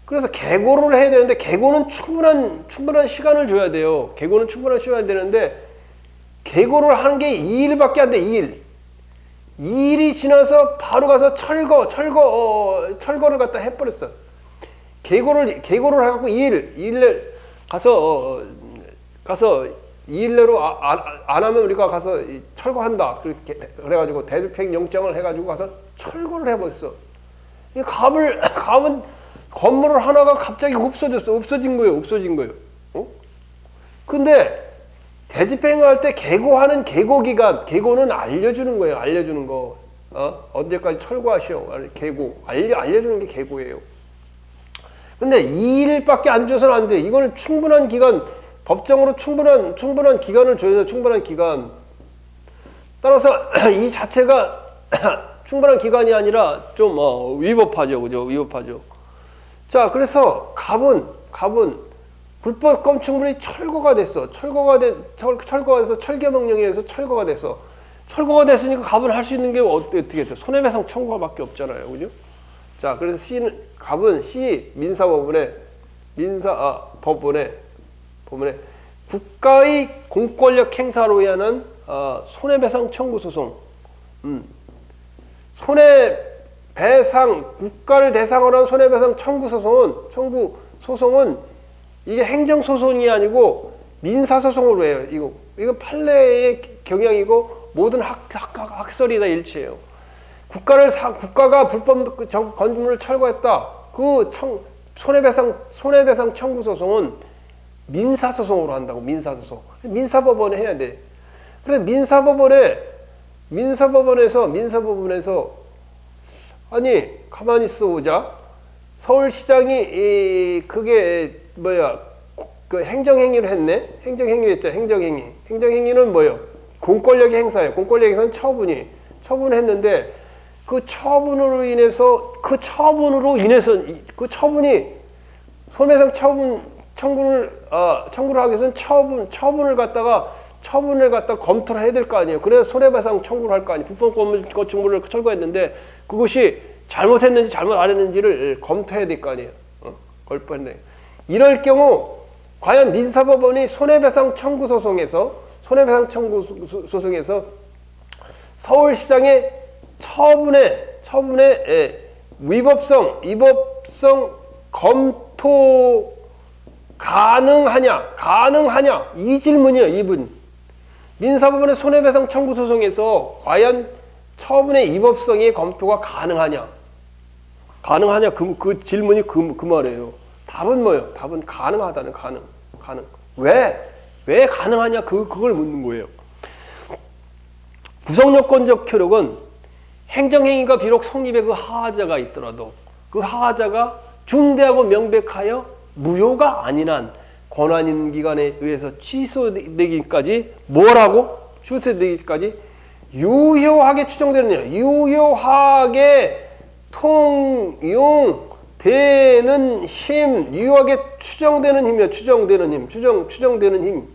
그래서 계고를 해야 되는데, 계고는 충분한 시간을 줘야 돼요. 계고는 충분한 시간이 되는데, 계고를 하는 게 2일밖에 안 돼. 2일이 지나서 바로 가서 철거를 갖다 해버렸어. 계고를 해갖고 2일 가서 2일 내로 안 하면 우리가 가서 철거한다. 그래가지고 대집행 영장을 해가지고 가서 철거를 해버렸어. 이 갑은 건물을 하나가 갑자기 없어진 거예요. 근데 대집행을 할 때 계고하는 계고 기간, 계고는 알려주는 거예요. 알려주는 거. 언제까지 철거하시오. 계고. 알려주는 게 계고예요. 근데 2일밖에 안 줘서는 안 돼. 이거는 충분한 기간, 법정으로 충분한 기간을 줘야 돼. 충분한 기간. 따라서 이 자체가 충분한 기간이 아니라 좀 위법하죠. 그죠? 위법하죠. 자, 그래서 갑은 불법 건축물이 철거가 됐어. 철거해서 철거명령에 의해서 철거가 됐어. 철거가 됐으니까 갑은 할 수 있는 게 어떻게 돼? 손해배상 청구밖에 없잖아요. 그죠? 자, 그래서 갑은 민사법원에 국가의 공권력 행사로 의한 손해배상 청구 소송. 국가를 대상으로 한 손해배상 청구 소송은 이게 행정소송이 아니고 민사소송으로 해요. 이거 판례의 경향이고 모든 학설이 다 일치해요. 국가가 불법 건물을 철거했다. 손해배상 청구 소송은 민사소송으로 한다고. 민사법원에 해야 돼. 그래 민사법원에서 아니 가만히 있어 보자. 서울시장이 그게 그 행정행위를 했네. 행정행위했죠. 행정행위는 뭐예요? 공권력의 행사예요. 공권력의 행사는 처분했는데 그 처분으로 인해서 그 처분이 손해배상 청구를 하기 위해서는 처분을 갖다가 검토를 해야 될 거 아니에요. 그래서 손해배상 청구를 할 거 아니에요. 불법 건축물을 철거했는데 그것이 잘못했는지 잘못 안 했는지를 검토해야 될 거 아니에요. 걸뻔했네. 이럴 경우 과연 민사법원이 손해배상 청구 소송에서 서울시장의 처분의 위법성 검토 가능하냐 이 질문이에요. 이분 민사법원의 손해배상 청구 소송에서 과연 처분의 위법성이 검토가 가능하냐 그 질문이 그 말이에요. 답은 뭐예요? 답은 가능하다는 가능. 왜 가능하냐 그걸 묻는 거예요. 구성요건적 효력은 행정행위가 비록 성립의 그 하자가 있더라도 그 하자가 중대하고 명백하여 무효가 아닌 한 권한있는 기관에 의해서 취소되기까지 유효하게 추정되느냐 유효하게 통용되는 힘 유효하게 추정되는 힘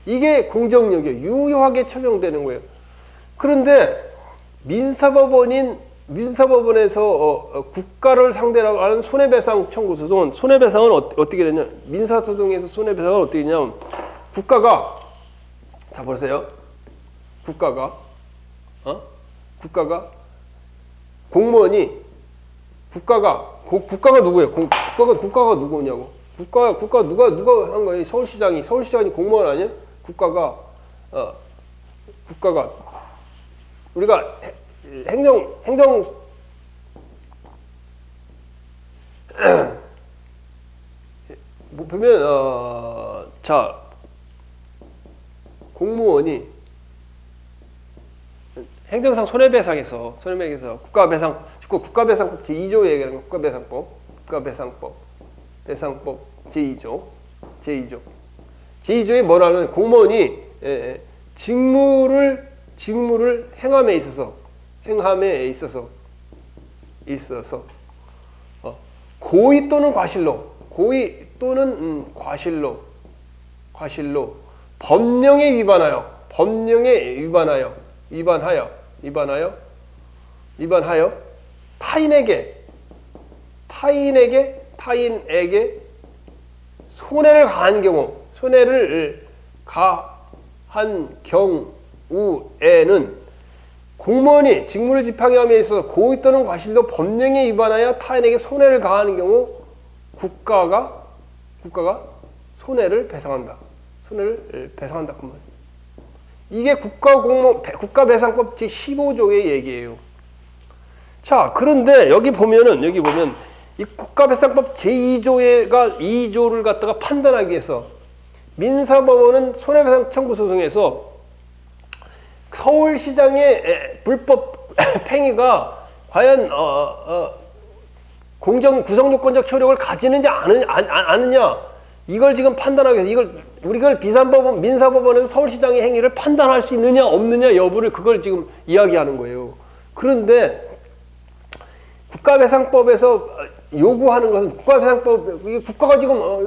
이게 공정력이에요. 유효하게 처정되는 거예요. 그런데 민사법원에서 국가를 상대로 하는 손해배상 청구 소송은 손해배상은 어떻게 되냐? 민사소송에서 손해배상은 어떻게 되냐면 국가가 자 보세요. 국가가 공무원이 국가가 누구예요? 국가가 누구냐고? 국가 누가 한 거예요? 서울시장이 공무원 아니야? 국가가 우리가 행정 보면 자 공무원이 행정상 손해배상에서 국가배상법 제2조 얘기하는 거 국가배상법 제2조에 뭐라는 공무원이 직무를 행함에 있어서 고의 또는 과실로 법령에 위반하여 타인에게 손해를 가한 경우에는 공무원이 직무를 집행함에 있어서 고의 또는 과실로 법령에 위반하여 타인에게 손해를 가하는 경우 국가가 손해를 배상한다. 그 말. 이게 국가배상법 제15조의 얘기예요. 자, 그런데 여기 보면 이 국가배상법 제2조를 갖다가 판단하기 위해서 민사법원은 손해배상 청구 소송에서 서울시장의 불법 행위가 과연 구성요건적 효력을 가지는지 않느냐 이걸 지금 판단하기 위해서 이걸 민사법원에서 서울시장의 행위를 판단할 수 있느냐 없느냐 여부를 그걸 지금 이야기하는 거예요. 그런데 국가배상법에서 요구하는 것은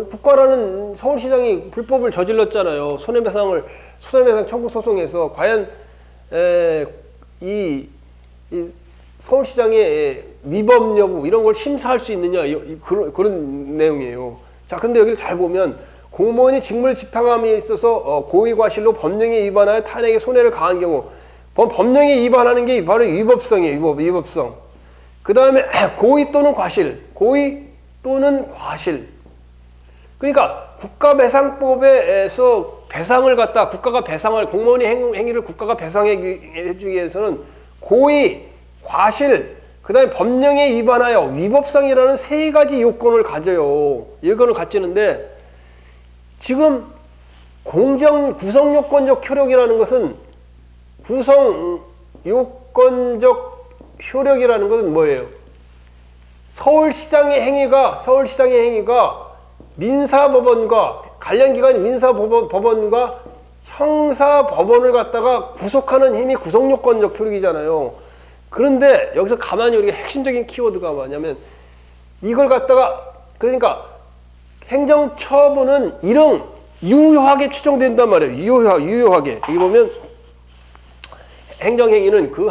국가라는 서울시장이 불법을 저질렀잖아요. 손해배상 청구 소송에서 과연 이 서울시장의 위법 여부 이런 걸 심사할 수 있느냐 그런 내용이에요. 자, 근데 여기를 잘 보면 공무원이 직무를 집행함에 있어서 고의 과실로 법령에 위반하여 타인에게 손해를 가한 경우 법령에 위반하는 게 바로 위법성이에요. 위법성. 그 다음에 고의 또는 과실. 그러니까 국가배상법에서 배상을 갖다 공무원이 행위를 국가가 배상해 주기 위해서는 고의, 과실, 그 다음에 법령에 위반하여 위법성이라는 세 가지 요건을 가져요. 요건을 갖추는데 지금 구성요건적 효력이라는 것은 뭐예요? 서울시장의 행위가 민사법원과 관련기관인 민사법원과 형사법원을 갖다가 구속하는 힘이 구성요건적 효력이잖아요. 그런데 여기서 가만히 우리가 핵심적인 키워드가 뭐냐면 이걸 갖다가 그러니까 행정처분은 유효하게 추정된단 말이에요. 유효하게. 여기 보면 행정행위는 그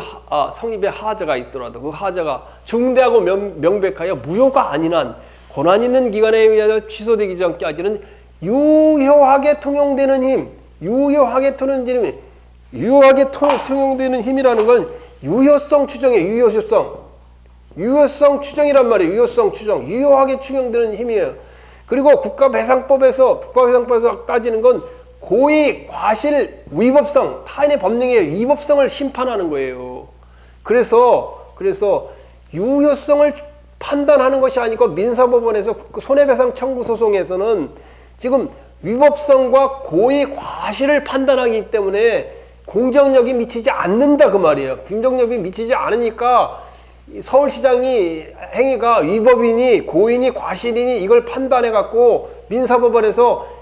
성립의 하자가 있더라도 그 하자가 중대하고 명백하여 무효가 아닌 한 권한 있는 기관에 의하여 취소되기 전까지는 유효하게 통용되는 힘, 유효하게 통용되는 힘이라는 건 유효성 추정이에요. 유효성 추정이란 말이에요. 유효성 추정. 유효하게 추정되는 힘이에요. 그리고 국가배상법에서 따지는 건 고의, 과실, 위법성, 타인의 법령의 위법성을 심판하는 거예요. 그래서 유효성을 판단하는 것이 아니고 민사법원에서 손해배상 청구 소송에서는 지금 위법성과 고의, 과실을 판단하기 때문에 공정력이 미치지 않는다 그 말이에요. 공정력이 미치지 않으니까 서울시장이 행위가 위법이니 고의니 과실이니 이걸 판단해 갖고 민사법원에서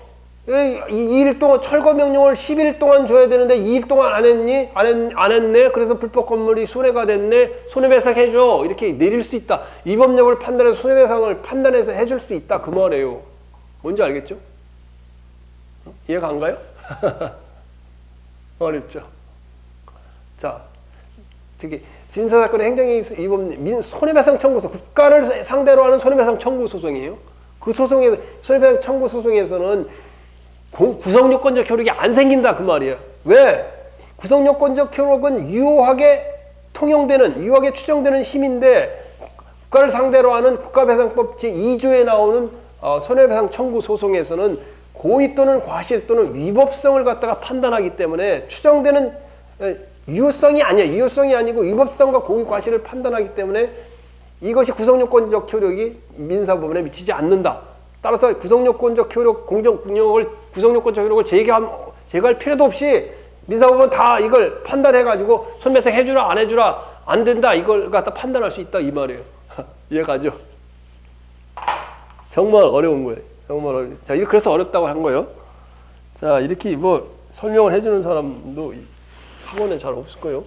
2일 동안 철거 명령을 10일 동안 줘야 되는데 2일 동안 안 했니? 안 했네. 그래서 불법 건물이 손해가 됐네. 손해배상 해줘. 이렇게 내릴 수 있다. 위법력을 판단해서 손해배상을 판단해서 해줄 수 있다. 그 말이에요. 뭔지 알겠죠? 이해가 안 가요? 어렵죠. 자, 특히 민사사건의 행정행위 위법 손해배상 청구소, 국가를 상대로 하는 손해배상 청구 소송이에요. 그 소송에서 손해배상 청구 소송에서는 구성요건적 효력이 안 생긴다 그 말이에요. 왜? 구성요건적 효력은 유효하게 추정되는 힘인데 국가를 상대로 하는 국가배상법 제2조에 나오는 손해배상 청구 소송에서는 고의 또는 과실 또는 위법성을 갖다가 판단하기 때문에 추정되는 유효성이 아니고 위법성과 고의 과실을 판단하기 때문에 이것이 구성요건적 효력이 민사법원에 미치지 않는다. 따라서 구성요건적 효력, 구성요건적 효력을 제거할 필요도 없이 민사법원 다 이걸 판단해가지고 손배상 해주라 안 해주라 안 된다 이걸 갖다 판단할 수 있다 이 말이에요. 이해가죠? 정말 어려운 거예요. 정말 어려워요. 자, 그래서 어렵다고 한 거예요. 자, 이렇게 뭐 설명을 해주는 사람도 학원에 잘 없을 거예요.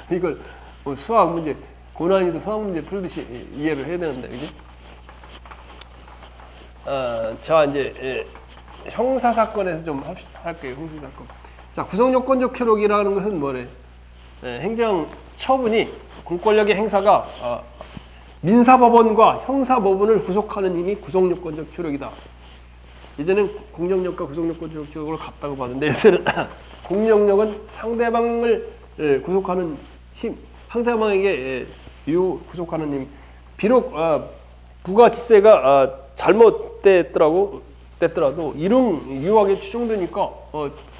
이걸 뭐 수학 문제, 고난이도 수학 문제 풀듯이 이해를 해야 되는데, 그지? 자, 이제 형사사건에서 좀 할게요. 형사사건. 자, 구성요건적 효력이라는 것은 뭐래? 행정처분이 공권력의 행사가 민사법원과 형사법원을 구속하는 힘이 구성요건적 효력이다. 예전엔 공정력과 구성요건적 효력을 같다고 봤는데 요새는 공정력은 상대방을 구속하는 힘, 상대방에게 구속하는 힘. 비록 부가치세가 잘못됐더라도 유효하게 추정되니까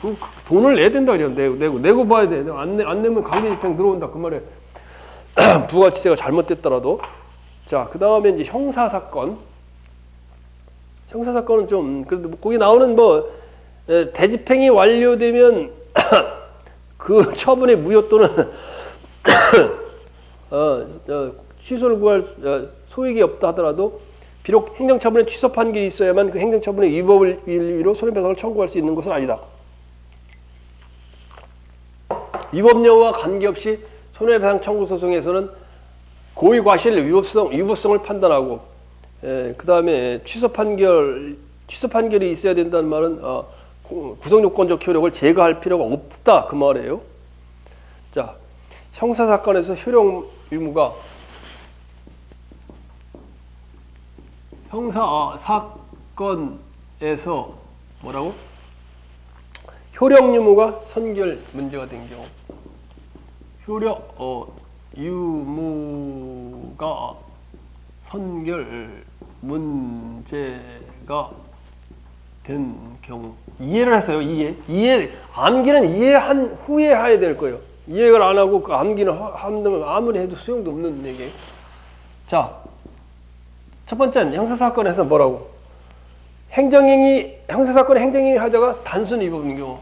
그 돈을 내야 된다 그래요. 내고 봐야 돼. 안 내면 강제집행 들어온다 그 말이에요. 부가치세가 잘못됐더라도. 자, 그 다음에 이제 형사사건. 형사사건은 좀 그래도 거기 나오는 대집행이 완료되면 그 처분의 무효 또는 취소를 구할 소익이 없다 하더라도 비록 행정처분의 취소 판결이 있어야만 그 행정처분의 위법을 일위로 손해배상을 청구할 수 있는 것은 아니다. 위법 여부와 관계없이 손해배상 청구 소송에서는 고의 과실 위법성을 판단하고 그 다음에 취소 판결이 있어야 된다는 말은 구성요건적 효력을 제거할 필요가 없다 그 말이에요. 자, 형사사건에서 효력 의무가 형사사건에서 뭐라고? 효력 유무가 선결 문제가 된 경우 효력 유무가 선결 문제가 된 경우 이해를 했어요. 이해 암기는 이해한 후에 해야 될 거예요. 이해를 안 하고 그 암기는 한다면 아무리 해도 소용도 없는 얘기예요. 자, 첫 번째는 형사사건에서 뭐라고? 형사사건의 행정행위 하자가 단순 위법인 경우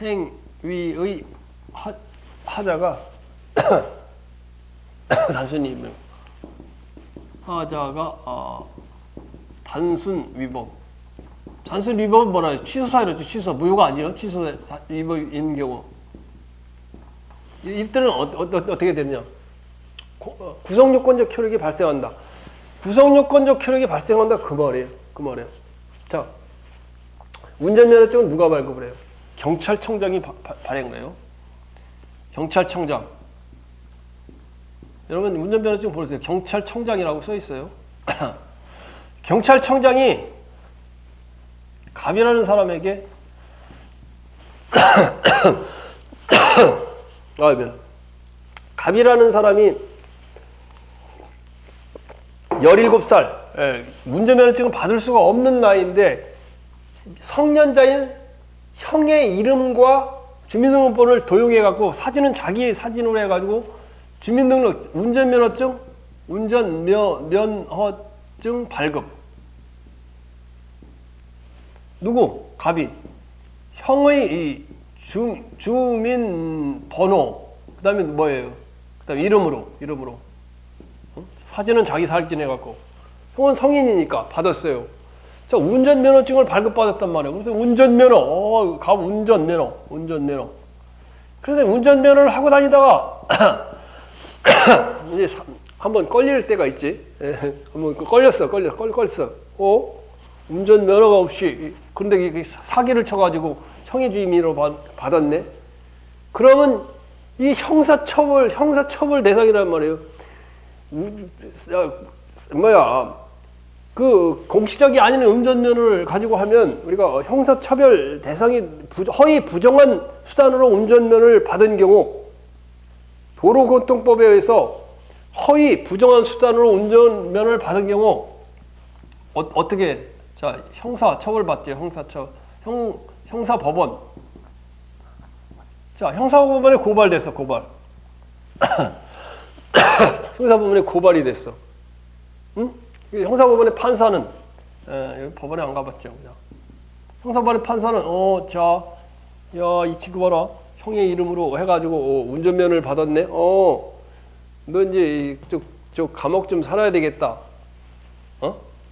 행위의 하자가 단순 위법 하자가 단순 위법 단순 위법은 뭐라 해요? 취소 사유였죠. 취소. 무효가 아니에요. 취소 위법이 있는 경우. 이때는 어떻게 되느냐? 구성요건적 효력이 발생한다. 구성요건적 효력이 발생한다. 그 말이에요. 그 말이에요. 자, 운전면허증은 누가 발급을 해요? 경찰청장이 발행 거예요. 경찰청장. 여러분 운전면허증 보세요. 경찰청장이라고 써 있어요. 경찰청장이 갑이라는 사람에게 갑이라는 사람이 17살 운전면허증을 받을 수가 없는 나이인데 성년자인 형의 이름과 주민등록번호를 도용해 갖고 사진은 자기 사진으로 해가지고 주민등록 운전면허증 운전면허증 발급. 누구? 갑이. 형의 이 주민번호. 그 다음에 뭐예요? 그 다음에 이름으로. 사진은 자기 사진 해갖고. 형은 성인이니까 받았어요. 자, 운전면허증을 발급받았단 말이에요. 그래서 운전면허. 갑 운전면허. 그래서 운전면허를 하고 다니다가 이제 한번 걸릴 때가 있지. 한번 걸렸어. 운전면허가 없이. 근데 이게 사기를 쳐가지고 형의주임으로 받았네. 그러면 이 형사처벌 대상이란 말이에요. 그 공시적이 아닌 운전면허를 가지고 하면 우리가 형사처벌 대상이 허위 부정한 수단으로 운전면허를 받은 경우 도로교통법에 의해서 허위 부정한 수단으로 운전면허를 받은 경우 어떻게 자 형사처벌 받죠. 형사법원. 자 형사법원에 고발됐어. 형사법원에 고발이 됐어. 응? 형사법원의 판사는 법원에 안 가봤죠. 그냥. 형사법원의 판사는 이 친구 봐라. 형의 이름으로 해가지고 운전면허를 받았네. 너 이제 저 감옥 좀 살아야 되겠다.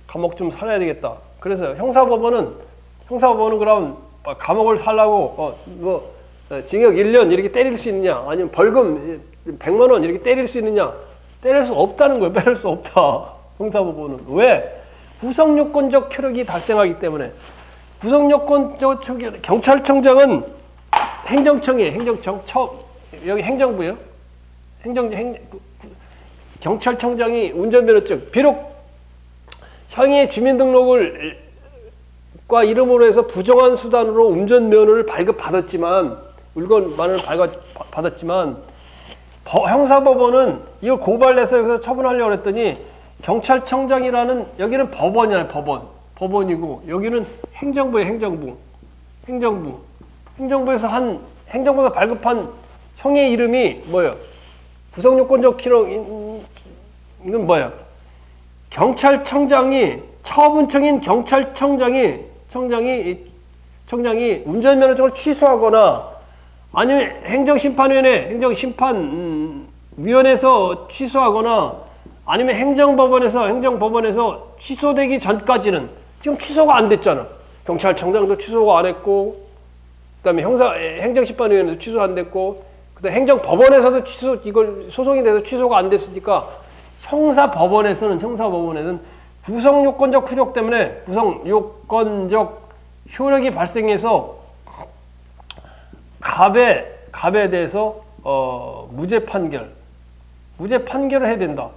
감옥 좀 살아야 되겠다. 그래서 형사법원은 그럼 감옥을 살라고 징역 1년 이렇게 때릴 수 있느냐, 아니면 벌금 100만 원 이렇게 때릴 수 있느냐? 때릴 수 없다는 거예요. 때릴 수 없다. 형사법원은. 왜? 구성요건적 효력이 발생하기 때문에. 구성요건적 효력. 경찰청장은 행정청이에요. 여기 행정부요. 경찰청장이 운전면허증. 비록 형의 주민등록과 이름으로 해서 부정한 수단으로 운전면허를 발급받았지만, 물건만을 받았지만, 형사법원은 이걸 고발해서 여기서 처분하려고 했더니 경찰청장이라는 여기는 법원이잖아요. 법원이고 여기는 행정부예요. 행정부에서 행정부에서 발급한 형의 이름이 뭐예요? 구성요건적 기록은 뭐예요? 경찰청장이 처분청인 경찰청장이 운전면허증을 취소하거나 아니면 행정심판위원회에서 취소하거나 아니면 행정법원에서 취소되기 전까지는 지금 취소가 안 됐잖아. 경찰청장도 취소가 안 했고, 그다음에 행정심판위원회에서 취소 안 됐고, 그다음에 행정법원에서도 이걸 소송이 돼서 취소가 안 됐으니까 형사법원에서는 구성요건적 효력 때문에 구성요건적 효력이 발생해서 갑에 대해서 무죄 판결을 해야 된다.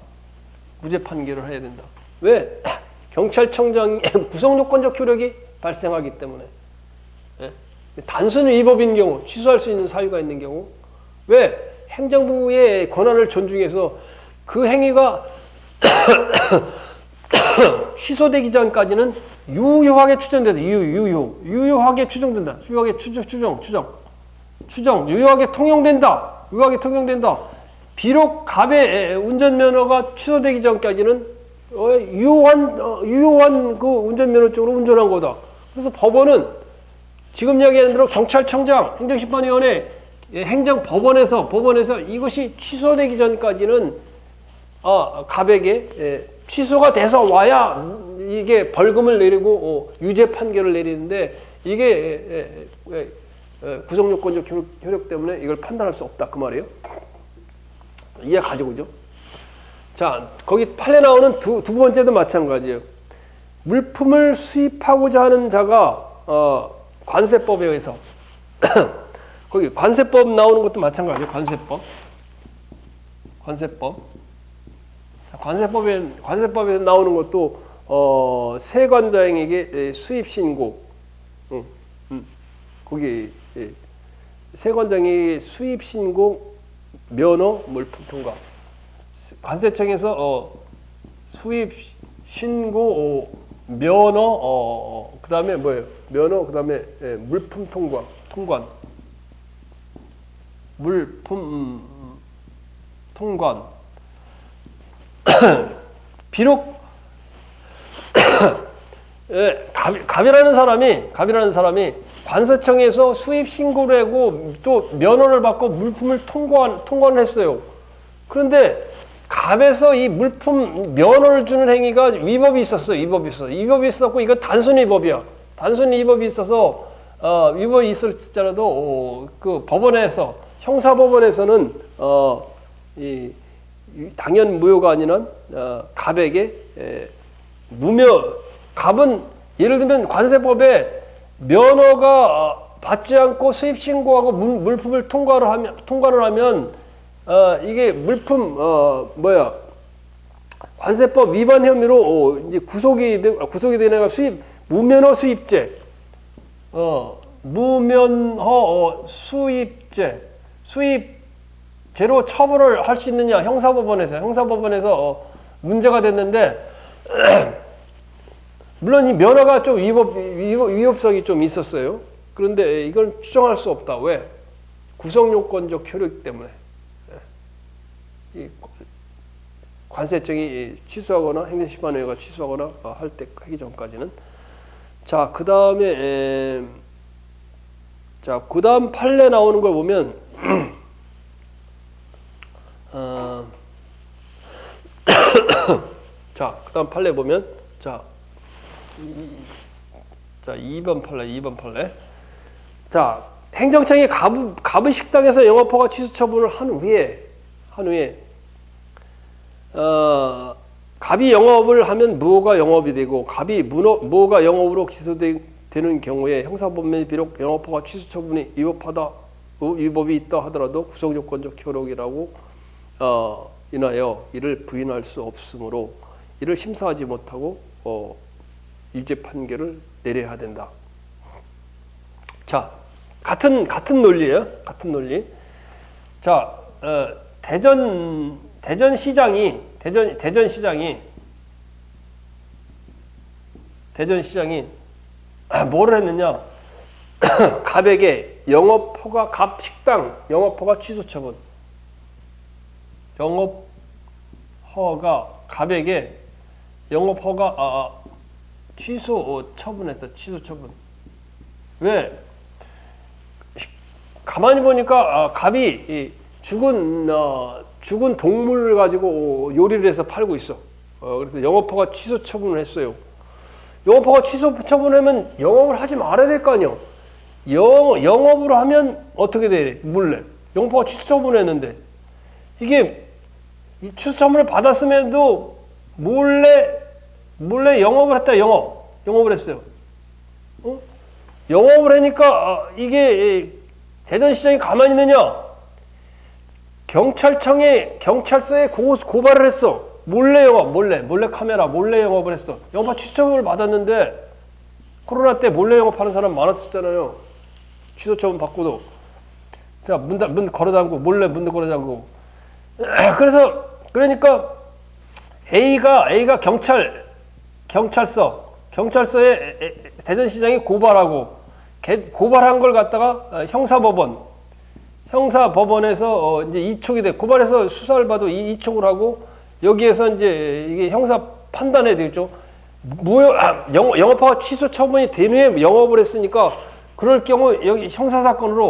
왜? 경찰청장이 구성요건적 효력이 발생하기 때문에. 예? 단순 위법인 경우, 취소할 수 있는 사유가 있는 경우, 왜? 행정부의 권한을 존중해서 그 행위가 취소되기 전까지는 유효하게 추정된다. 유효하게 추정된다. 유효하게 통용된다. 비록 갑의 운전면허가 취소되기 전까지는 유효한 그 운전면허증으로 운전한 거다. 그래서 법원은 지금 이야기하는 대로 경찰청장, 행정심판위원회, 법원에서 이것이 취소되기 전까지는 갑에게 취소가 돼서 와야 이게 벌금을 내리고 유죄 판결을 내리는데 이게 구성요건적 효력 때문에 이걸 판단할 수 없다 그 말이에요. 이해 가지고죠. 자, 거기 판례 나오는 두 번째도 마찬가지예요. 물품을 수입하고자 하는 자가 관세법에 의해서 거기 관세법 나오는 것도 마찬가지예요. 관세법. 관세법에 나오는 것도 세관자행에게 수입 신고, 거기 세관장이 수입 신고 면허 물품 통과. 관세청에서 수입 신고 면허 그다음에 뭐예요? 면허 그다음에 물품 통관. 물품 통관. 비록 갑이라는 사람이 관세청에서 수입 신고를 하고 또 면허를 받고 물품을 통관을 했어요. 그런데 갑에서 이 물품 면허를 주는 행위가 위법이 있었어요. 위법이 있었고 이거 단순 위법이야. 단순 위법이 있어서 위법이 있을지라도 그 법원에서 형사법원에서는 이 당연 무효가 아니란 갑에게 갑은 예를 들면 관세법에 면허가 받지 않고 수입 신고하고 물품을 통과를 하면 이게 물품 관세법 위반 혐의로 이제 구속이 된 애가 무면허 수입죄, 수입죄로 처벌을 할 수 있느냐 형사법원에서 문제가 됐는데 물론 이 면허가 좀 위법성이 좀 있었어요. 그런데 이건 추정할 수 없다. 왜? 구성요건적 효력 때문에. 이 관세청이 취소하거나 행정심판회가 취소하거나 하기 전까지는. 자, 그 다음에 그 다음 판례 나오는 걸 보면 자, 그 다음 판례 보면 자, 2번 판례. 자, 행정청이 갑의 식당에서 영업허가 취소 처분을 한 후에 갑이 영업을 하면 무허가 영업이 되고 갑이 무허가 영업으로 기소되는 경우에 형사법원이 비록 영업허가 취소 처분이 위법이 있다 하더라도 구성요건적 효력이라고 인하여 이를 부인할 수 없으므로 이를 심사하지 못하고 유죄 판결을 내려야 된다. 자, 같은 논리예요. 같은 논리. 자, 대전시장이 뭐를 했느냐? 갑에게 갑 식당 영업허가 취소 처분. 갑에게 영업허가 취소 처분. 왜? 가만히 보니까 갑이 죽은 동물을 가지고 요리를 해서 팔고 있어. 그래서 영업허가 취소 처분을 했어요. 영업허가 취소 처분하면 영업을 하지 말아야 될 거 아니야. 영업으로 하면 어떻게 돼? 몰래. 영업허가 취소 처분했는데 이게 이 취소 처분을 받았음에도 몰래 영업을 했다. 영업을 했어요. 영업을 하니까 이게 대전시장이 가만히 있느냐? 경찰서에 고발을 했어. 몰래 카메라, 몰래 영업을 했어. 영업허가 취소 처분을 받았는데 코로나 때 몰래 영업하는 사람 많았었잖아요. 취소 처분 받고도. 자, 문 걸어 잠그고 몰래 문 걸어 잠그고. 그러니까 A가 경찰서에 대전시장이 고발한 걸 갖다가 형사법원에서 이제 이촉이 돼. 고발해서 수사를 받고 이촉을 하고 여기에서 이제 이게 형사 판단해야 되겠죠. 영업허가 취소 처분이 된 후에 영업을 했으니까 그럴 경우 여기 형사사건은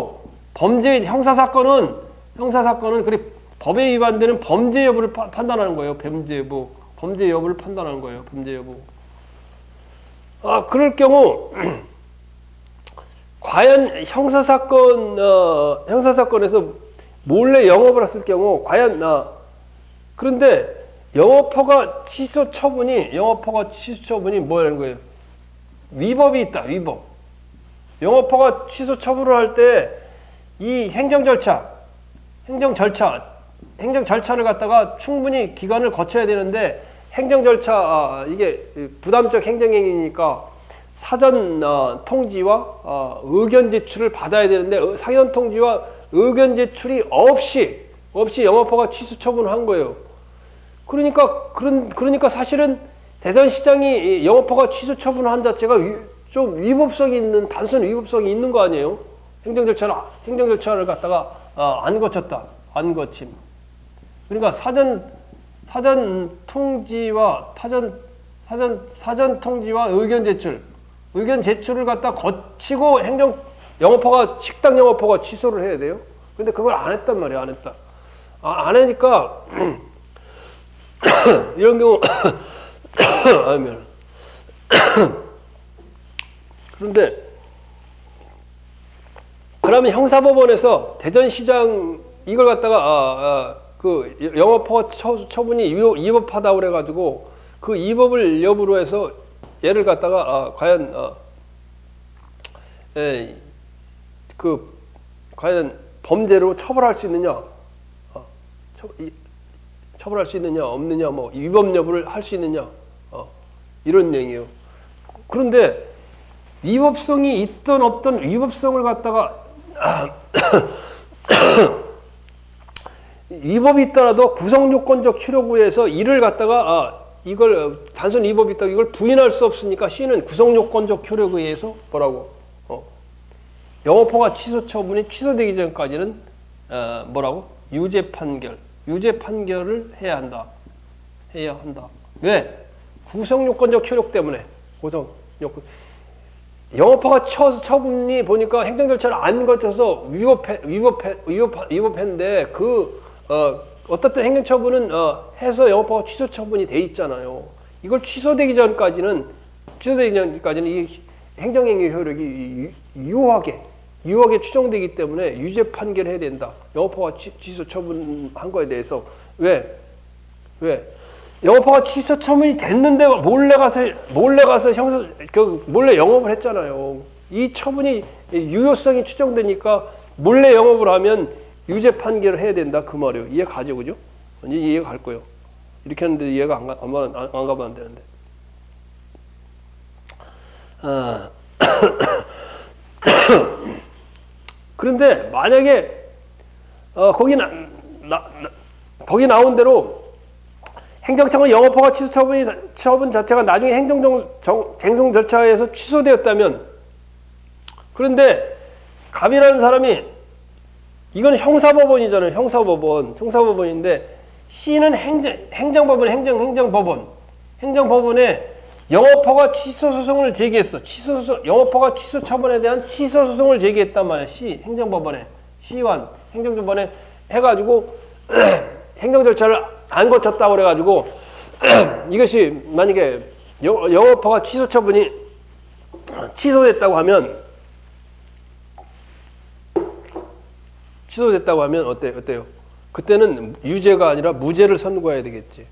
그래 법에 위반되는 범죄 여부를 판단하는 거예요. 범죄 여부를 판단하는 거예요. 범죄 여부. 그럴 경우 과연 형사사건에서 몰래 영업을 했을 경우 과연 그런데 영업허가 취소 처분이 뭐라는 거예요? 위법이 있다. 위법. 영업허가 취소 처분을 할 때 이 행정 절차를 갖다가 충분히 기간을 거쳐야 되는데 행정 절차 이게 부담적 행정행위니까 사전 통지와 의견 제출을 받아야 되는데 사전 통지와 의견 제출이 없이 영업허가 취소 처분을 한 거예요. 그러니까 사실은 대전시장이 영업허가 취소 처분을 한 자체가 좀 단순 위법성이 있는 거 아니에요? 행정 절차를 갖다가 안 거침. 그러니까 사전 통지와 사전 통지와 의견 제출을 갖다 거치고 식당 영업허가 취소를 해야 돼요. 근데 그걸 안 했단 말이에요. 안 했다. 안 하니까 이런 경우 아니면 그러면 형사법원에서 대전시장 이걸 갖다가 그 영업허가 처분이 위법하다고 그래가지고 그 위법을 여부로 해서 얘를 갖다가 과연 과연 범죄로 처벌할 수 있느냐, 처벌할 수 있느냐 없느냐, 뭐 위법 여부를 할 수 있느냐, 이런 내용이에요. 그런데 위법성이 있든 없든 위법성을 갖다가 위법이 있더라도 구성요건적 효력구에서 이를 갖다가 이걸 단순 위법이 있다 이걸 부인할 수 없으니까 C는 구성요건적 효력에 의해서 뭐라고 영업허가 취소 처분이 취소되기 전까지는 뭐라고 유죄 판결을 해야 한다. 왜? 구성요건적 효력 때문에 영업허가 처분이 보니까 행정 절차를 안 거쳐서 위법했는데 어떻든 행정처분은 해서 영업허가 취소 처분이 돼 있잖아요. 이걸 취소되기 전까지는 이 행정행위 효력이 유효하게 추정되기 때문에 유죄 판결을 해야 된다. 영업허가 취소 처분한 거에 대해서 왜? 영업허가 취소 처분이 됐는데 몰래 가서 몰래 영업을 했잖아요. 이 처분이 유효성이 추정되니까 몰래 영업을 하면 유죄 판결을 해야 된다 그 말이에요. 이해 가죠, 그죠? 이해가 갈 거예요. 이렇게 하는데 이해가 안 가면 안 되는데. 그런데 만약에 거기 나온 대로 행정청은 영업허가 취소 처분 자체가 나중에 쟁송 절차에서 취소되었다면, 그런데 갑이라는 사람이 이건 형사법원이잖아요. 형사법원인데 C는 행정법원에 영업허가 취소 소송을 제기했어. 영업허가 취소 처분에 대한 취소 소송을 제기했단 말이야. C완 행정법원에 해가지고 행정 절차를 안 거쳤다고 그래가지고 이것이 만약에 영업허가 취소 처분이 취소됐다고 하면 어때요? 그때는 유죄가 아니라 무죄를 선고해야 되겠지.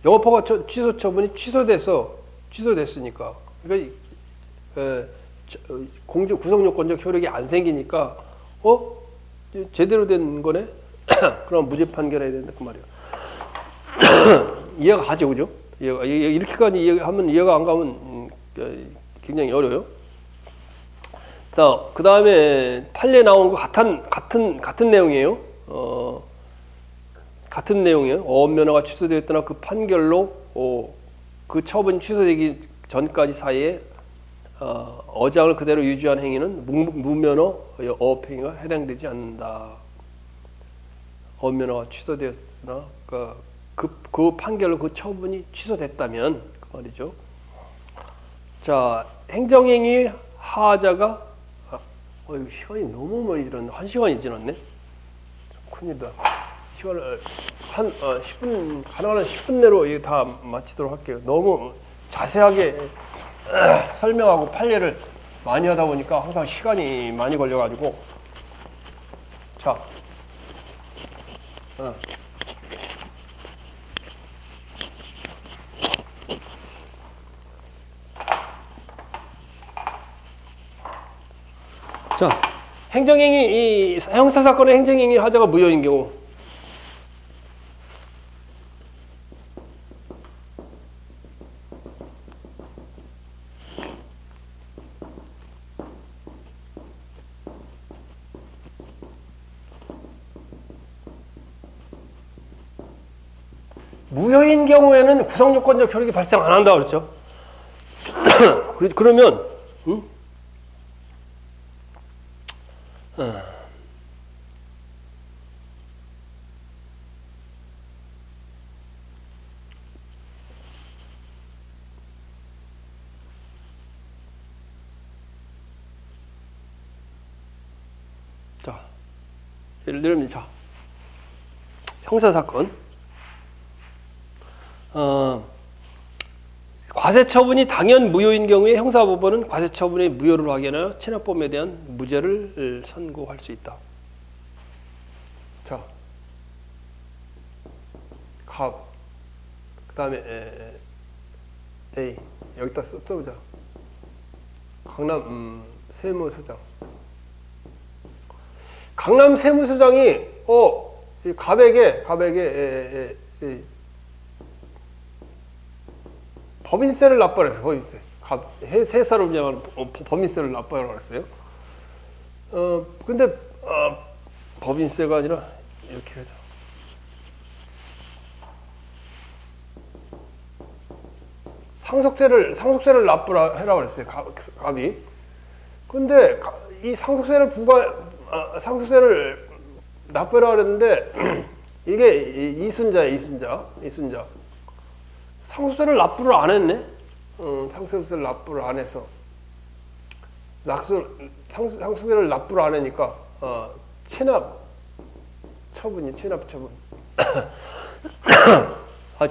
영업허가 취소 처분이 취소됐으니까. 그러니까 구성요건적 효력이 안 생기니까 제대로 된 거네. 그럼 무죄 판결해야 된다 그 말이야. 이해가 가죠, 그죠? 이렇게까지 이해하면 이해가 안 가면 굉장히 어려워요. 자, 그 다음에 판례 나온 거 같은 내용이에요. 같은 내용이에요. 어업면허가 취소되었거나 그 판결로 그 처분이 취소되기 전까지 사이에 어장을 그대로 유지한 행위는 무면허 어업행위가 해당되지 않는다. 어업면허가 취소되었으나 그 판결로 그 처분이 취소됐다면 그 말이죠. 자, 행정행위 하자가 시간이 너무 많이 지났네. 1시간이 지났네. 큰일이다. 시간을 10분 가능한 10분 내로 다 마치도록 할게요. 너무 자세하게 설명하고 판례를 많이 하다 보니까 항상 시간이 많이 걸려가지고 자, 자, 행정행위, 이 형사사건의 행정행위 하자가 무효인 경우 무효인 경우에는 구성요건적 효력이 발생 안 한다고 그랬죠. 그러면 자, 예를 들면 자, 형사사건 과세처분이 당연 무효인 경우에 형사법원은 과세처분의 무효를 확인하여 체납범에 대한 무죄를 선고할 수 있다. 자, 갑, 그 다음에 A, 여기다 써보자. 강남 세무서장. 강남 세무서장이 이 갑에게 법인세를 납부하라 했어요. 법인세. 회사로 운영하는 법인세를 납부하라고 했어요. 근데 법인세가 아니라 이렇게 해야 돼. 상속세를 납부하라고 그랬어요. 갑이. 근데 이 상속세를 납부하라고 그랬는데 이게 이순자예요. 이순자. 상속세를 납부를 안 했네. 상속세를 납부를 안 해서 상속세를 납부를 안 하니까 체납 처분.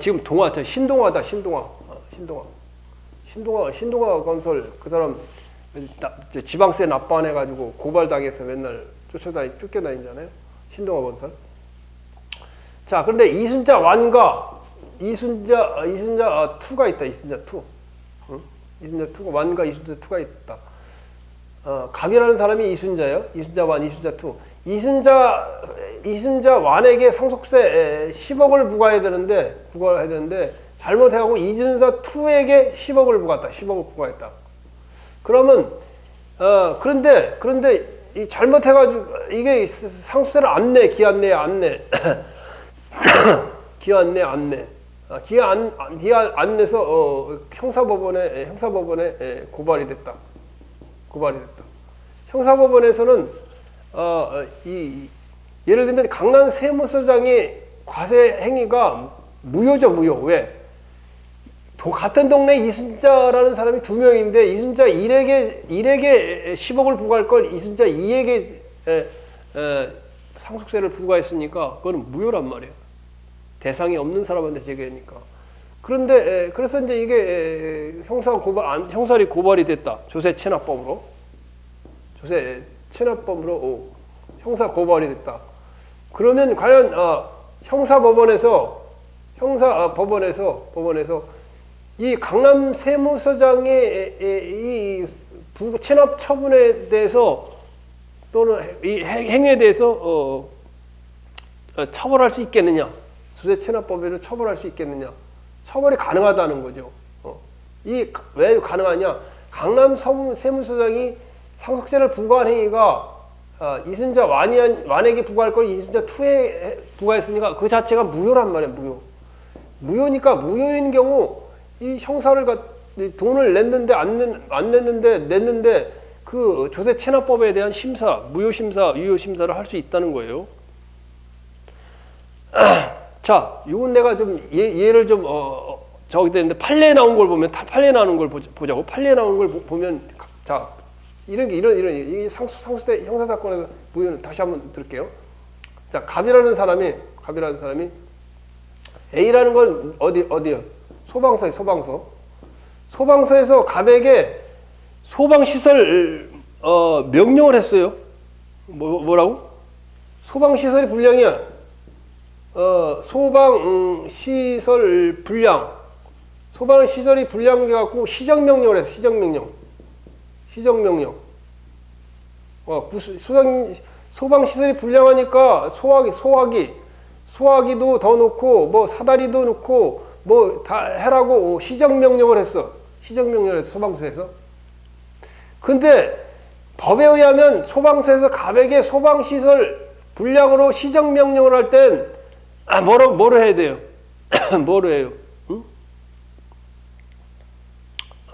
지금 신동아다. 신동아 건설 그 사람 지방세 납부 안 해가지고 고발당해서 맨날 쫓겨다니잖아요. 신동아 건설. 자, 그런데 이순자 2가 있다. 이순자 2. 이순자 2가 1과 이순자 2가 있다. 갑이라는 사람이 이순자예요. 이순자 1, 이순자 2. 이순자 1에게 상속세 10억을 부과해야 되는데 잘못해가고 이순자 2에게 10억을 부과했다. 그러면 그런데 이 잘못해가지고 이게 상속세를 안 내, 기한 내, 안 내. 기한 안 내서 형사법원에 고발이 됐다. 형사법원에서는 예를 들면 강남 세무서장의 과세 행위가 무효죠, 무효. 왜? 같은 동네 이순자라는 사람이 2명인데 이순자 1에게 10억을 부과할 걸 이순자 2에게 상속세를 부과했으니까 그거는 무효란 말이에요. 대상이 없는 사람한테 제기하니까. 그런데 그래서 이제 이게 형사리 고발이 됐다. 조세 체납범으로 형사 고발이 됐다. 그러면 과연 형사법원에서 이 강남 세무서장의 이 체납 처분에 대해서 또는 이 행위에 대해서 처벌할 수 있겠느냐? 조세 체납법에는 처벌할 수 있겠느냐? 처벌이 가능하다는 거죠. 왜 가능하냐? 강남 세무서장이 상속세를 부과한 행위가 이순자 완에게 부과할 걸 이순자 2에 부과했으니까 그 자체가 무효란 말이에요. 무효니까 무효인 경우 이 형사를 돈을 냈는데 안 냈는데 그 조세 체납법에 대한 심사, 무효 심사, 유효 심사를 할 수 있다는 거예요. 자, 이건 내가 좀 예를 좀 저기 되는데 판례에 나온 걸 보면 판례에 나오는 걸 보자고. 판례에 나온 걸 보면 자, 이런 이 상속세 형사 사건에서 무효는 다시 한번 들을게요. 자, 갑이라는 사람이 A라는 건 어디요? 소방서. 소방서에서 갑에게 소방시설 명령을 했어요. 뭐라고? 소방시설이 불량이야. 소방시설 불량. 소방시설이 불량해갖고 시정명령을 했어. 시정명령. 소방시설이 불량하니까 소화기도 더 넣고 뭐 사다리도 넣고 뭐 다 해라고 시정명령을 했어. 소방서에서. 근데 법에 의하면 소방서에서 갑에게 소방시설 불량으로 시정명령을 할 땐 뭐로 해야 돼요? 뭐로 해요? 응?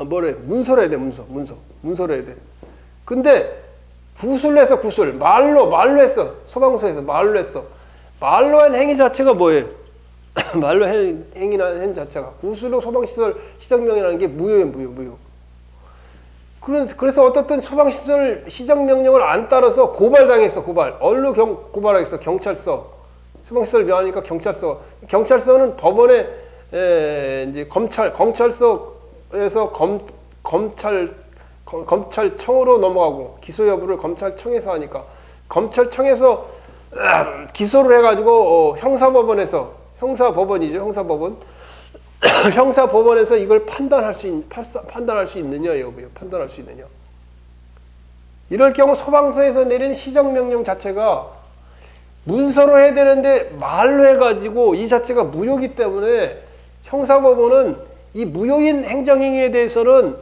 뭐로 해? 문서로 해야 돼. 문서로 해야 돼. 근데 구술로 했어. 말로 했어. 소방서에서 말로 했어. 말로 한 행위 자체가 뭐예요? 말로 행위나 행위 자체가 구술로 소방시설 시정명령이라는 게 무효. 그래서 어떻든 소방시설 시정명령을 안 따라서 고발당했어. 어디로 고발하겠어? 경찰서. 소방시설 위반하니까 경찰서. 경찰서는 법원에 이제 검찰서에서 검찰청으로 넘어가고 기소 여부를 검찰청에서 하니까 검찰청에서 기소를 해가지고 형사법원에서 이걸 판단할 수 있느냐. 이럴 경우 소방서에서 내린 시정명령 자체가 문서로 해야 되는데 말로 해가지고 이 자체가 무효이기 때문에 형사법원은 이 무효인 행정행위에 대해서는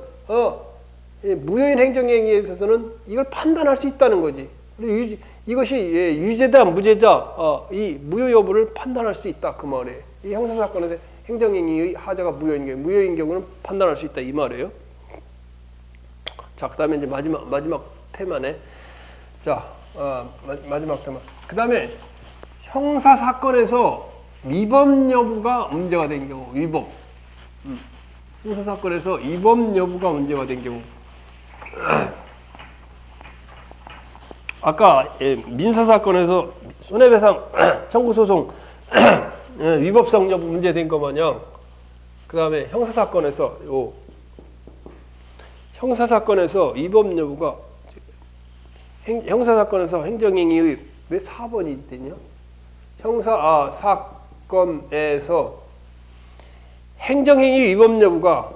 이걸 판단할 수 있다는 거지. 이것이 유죄다 무죄다 이 무효 여부를 판단할 수 있다 그 말이에요. 이 형사사건에서 행정행위의 하자가 무효인 경우는 판단할 수 있다 이 말이에요. 자, 그다음에 이제 마지막 테마네. 자, 마지막 테마. 그다음에 형사사건에서 위법 여부가 문제가 된 경우, 형사사건에서 위법 여부가 문제가 된 경우. 아까 민사사건에서 손해배상 청구소송 위법성 여부 문제된 거 마냥 그 다음에 형사사건에서 위법 여부가 형사사건에서 행정행위의 왜 4번이 되냐? 형사사건에서 행정행위 위법 여부가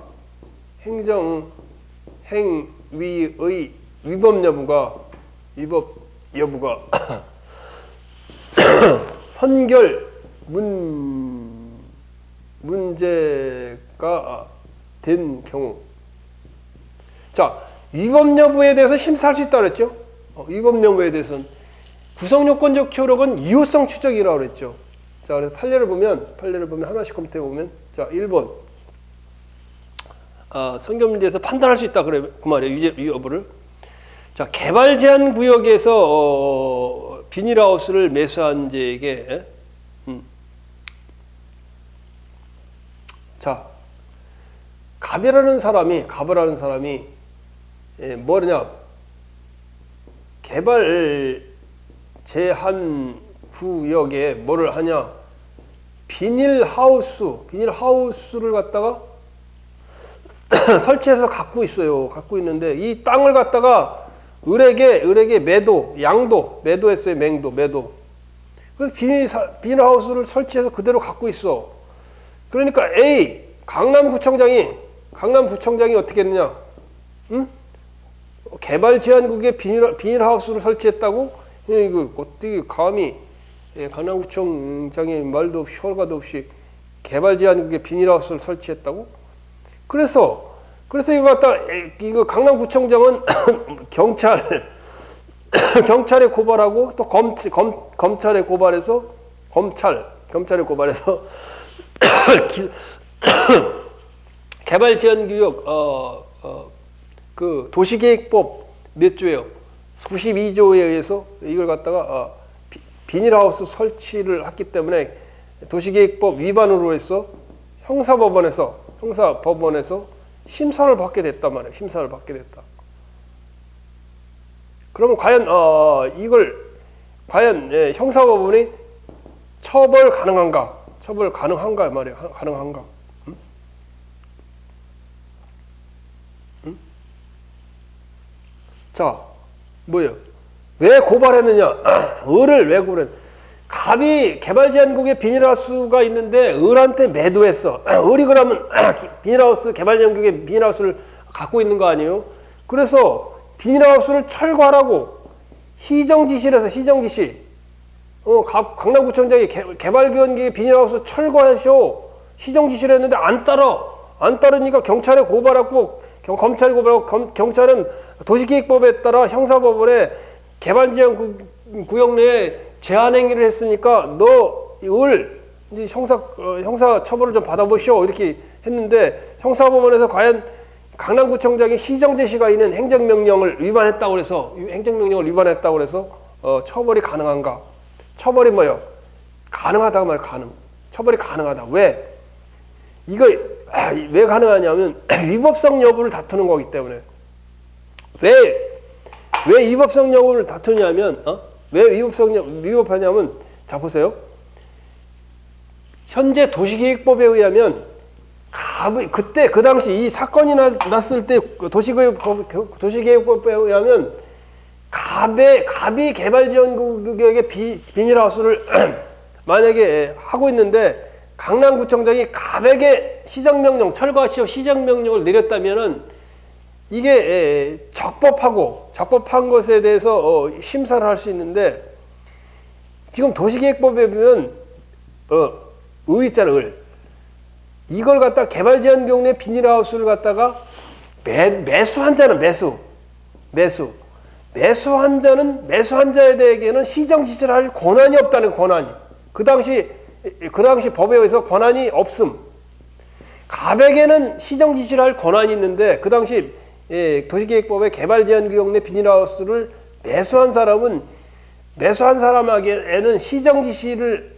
행정행위의 위법 여부가 선결 문제가 된 경우. 자, 위법 여부에 대해서 심사할 수 있다 그랬죠? 위법 여부에 대해서는 구성요건적 효력은 이유성 추적이라고 그랬죠. 자, 그래서 판례를 보면 하나씩 검토해 보면, 자, 1번. 선결 문제에서 판단할 수 있다 그래 그 말이에요. 위 여부를. 자, 개발 제한 구역에서 비닐하우스를 매수한 자에게 자, 갑이라는 사람이 뭐냐? 개발 제한 구역에 뭐를 하냐? 비닐하우스를 갖다가 설치해서 갖고 있는데 이 땅을 갖다가 을에게 매도했어요. 매도. 그래서 비닐하우스를 설치해서 그대로 갖고 있어. 그러니까 A 강남구청장이 어떻게 했느냐? 응? 개발 제한구역에 비닐하우스를 설치했다고? 이거 어떻게 감히 강남구청장이 말도 없이 허가도 없이 개발 제한구역에 비닐하우스를 설치했다고? 그래서 이거 갖다 이거 강남구청장은 경찰에 고발하고 또 검찰에 고발해서 개발 제한 구역 그 도시계획법 몇 조예요? 92조에 의해서 이걸 갖다가 비닐하우스 설치를 했기 때문에 도시계획법 위반으로 해서 형사법원에서 심사를 받게 됐단 말이에요. 그러면 과연 형사법원이 처벌 가능한가 말이에요. 가능한가? 응? 자, 뭐예요? 왜 고발했느냐? 을을 왜 고발했느냐? 갑이 개발제한국에 비닐하우스가 있는데 을한테 매도했어. 을이 그러면 비닐하우스 개발제한국에 비닐하우스를 갖고 있는 거 아니에요? 그래서 비닐하우스를 철거하라고 시정지시를 해서 시정지시. 강남구청장이 개발기원局비닐하우스 철거하셔. 시정지시를 했는데 안 따라. 안 따르니까 경찰에 고발하고 검찰이 고발하고 경찰은 도시계획법에 따라 형사법원에 개발지역구역 내에 제한행위를 했으니까 너을 형사 처벌을 좀 받아보시오 이렇게 했는데 형사법원에서 과연 강남구청장이 시정제시가 있는 행정명령을 위반했다고 해서 처벌이 가능한가? 처벌이 뭐요? 가능하다고 말이야. 처벌이 가능하다. 왜? 이거 왜 가능하냐면 위법성 여부를 다투는 거기 때문에. 왜 위법성 여부를 다투냐면 왜 위법하냐면 자 보세요. 현재 도시계획법에 의하면 그때 그 당시 이 사건이 났을 때 도시계획법에 의하면 갑이 개발지원구역에 비닐하우스를 만약에 하고 있는데 강남구청장이 갑에게 시정명령 철거하시오 시정명령을 내렸다면은 이게 적법한 것에 대해서 심사를 할 수 있는데 지금 도시계획법에 보면 있잖아 이걸 갖다 개발제한구역 내 비닐하우스를 갖다가 매수한 자에 대해서는 시정지시를 할 권한이 없다는 권한이 그 당시 법에 의해서 권한이 없음. 갑에게는 시정지시를 할 권한이 있는데 그 당시 도시계획법에 개발제한구역 내 비닐하우스를 매수한 사람에게는 시정지시를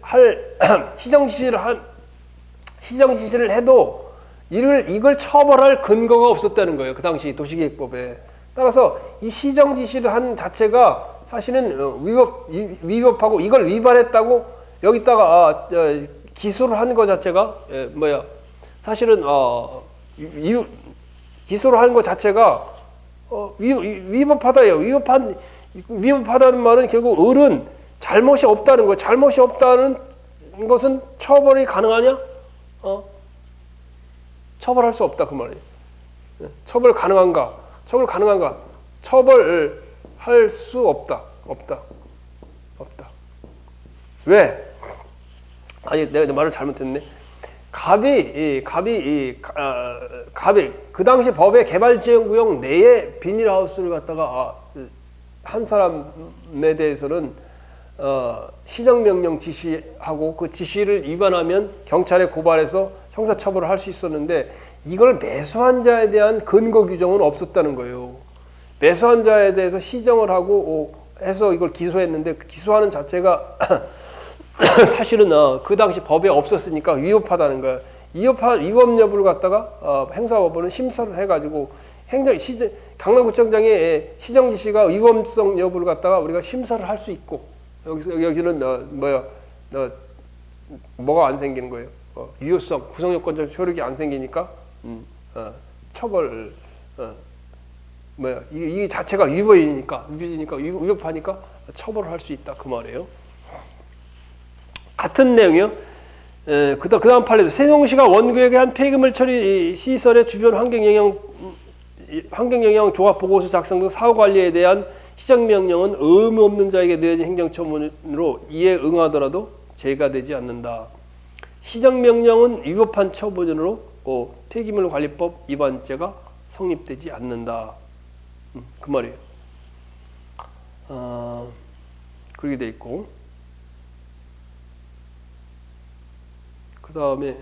해도 이걸 처벌할 근거가 없었다는 거예요. 그 당시 도시계획법에. 따라서 이 시정지시를 한 자체가 사실은 위법하고 이걸 위반했다고 여기다가 기소를 한 것 자체가 사실은 기소를 하는 것 자체가 위법하다예요. 위법하다는 말은 결국 을은 잘못이 없다는 거예요. 잘못이 없다는 것은 처벌이 가능하냐? 처벌할 수 없다 그 말이에요. 처벌 가능한가? 처벌할 수 없다. 왜? 아니 내가 말을 잘못했네. 갑이 그 당시 법의 개발지원구역 내에 비닐하우스를 갖다가 한 사람에 대해서는 시정명령 지시하고 그 지시를 위반하면 경찰에 고발해서 형사처벌을 할 수 있었는데 이걸 매수한 자에 대한 근거 규정은 없었다는 거예요. 매수한 자에 대해서 시정을 하고 해서 이걸 기소했는데 기소하는 자체가 사실은 그 당시 법에 없었으니까 위법하다는 거야. 위법 여부를 갖다가 행사법원은 심사를 해가지고 강남구청장의 시정지시가 위법성 여부를 갖다가 우리가 심사를 할 수 있고 여기는 뭐가 안 생기는 거예요. 유효성, 구성요건적 효력이 안 생기니까 처벌 이 자체가 위법하니까 처벌을 할 수 있다 그 말이에요. 같은 내용이요. 그 다음 판례도 세종시가 원구역의 한 폐기물 처리 시설의 주변 환경영향 조합 보고서 작성 등 사후 관리에 대한 시정명령은 의무 없는 자에게 내려진 행정처분으로 이에 응하더라도 제가 되지 않는다. 시정명령은 위법한 처분으로 폐기물관리법 위반죄가 성립되지 않는다. 그 말이에요. 그렇게 돼 있고 그 다음에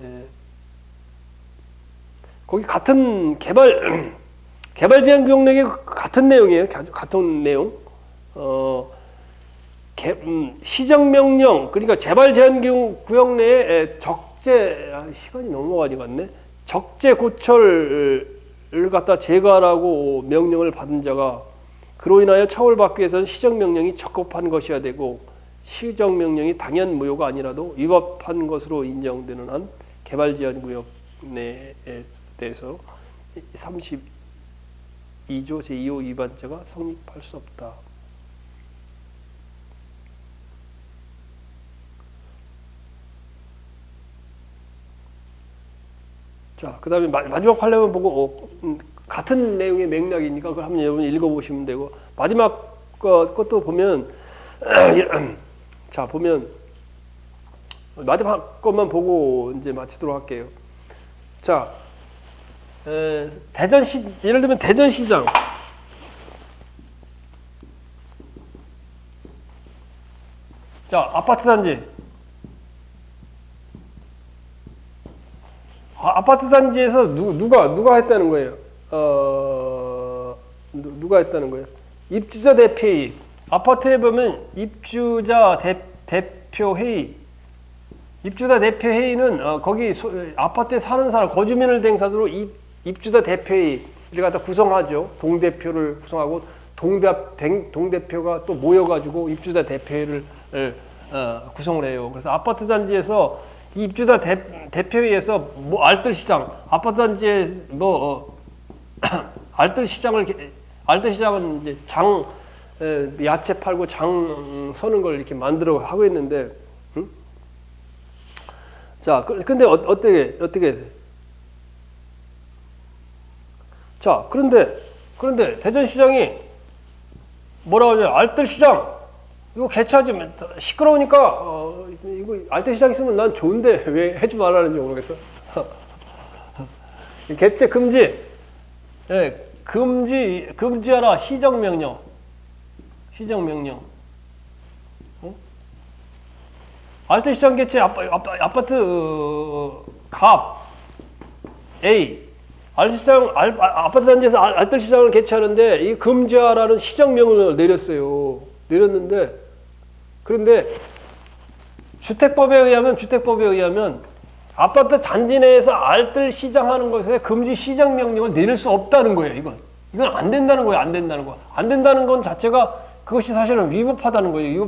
거기 같은 개발제한구역 내에 같은 내용이에요. 같은 내용. 시정명령 그러니까 개발제한구역 내에 시간이 너무 많이 갔네. 적재 고철을 갖다 제거하라고 명령을 받은 자가 그로 인하여 처벌받기 위해서는 시정명령이 적법한 것이어야 되고 시정명령이 당연 무효가 아니라도 위법한 것으로 인정되는 한 개발제한구역 내에 대해서 2조 제2호 위반죄가 성립할 수 없다. 자, 그 다음에 마지막 판례만 보고 같은 내용의 맥락이니까 그걸 한번 여러분 읽어보시면 되고, 마지막 것도 보면 자, 보면 마지막 것만 보고 이제 마치도록 할게요. 자, 예를 들면 대전시장. 자, 아파트 단지. 아파트 단지에서 누가 했다는 거예요? 누가 했다는 거예요? 입주자 대표회의. 아파트에 보면 입주자 대표회의. 입주자 대표회의는 거기 아파트에 사는 사람, 거주민을 대행사로 입주자 대표회의를 갖다 구성하죠. 동대표를 구성하고 동대표가 또 모여가지고 입주자 대표회의를 구성을 해요. 그래서 아파트 단지에서 이 입주자 대표회의에서 뭐 알뜰시장, 아파트 단지에 알뜰시장은 이제 야채 팔고 장 서는 걸 이렇게 만들어 하고 있는데, 응? 자, 근데 어떻게 했어요? 자, 그런데 대전시장이 뭐라고 하냐? 알뜰시장 이거 개최하지, 시끄러우니까 이거 알뜰시장 있으면 난 좋은데 왜 하지 말라는지 모르겠어. 개최 금지. 네, 금지하라. 시정명령. 알뜰시장 개최 아파트 갑 A 아파트 단지에서 알뜰시장을 개최하는데 이 금지하라는 시정명령을 내렸는데, 그런데 주택법에 의하면 아파트 단지 내에서 알뜰시장 하는 것에 금지 시정명령을 내릴 수 없다는 거예요. 이건 안 된다는 거예요. 안 된다는 건 자체가 그것이 사실은 위법하다는 거지.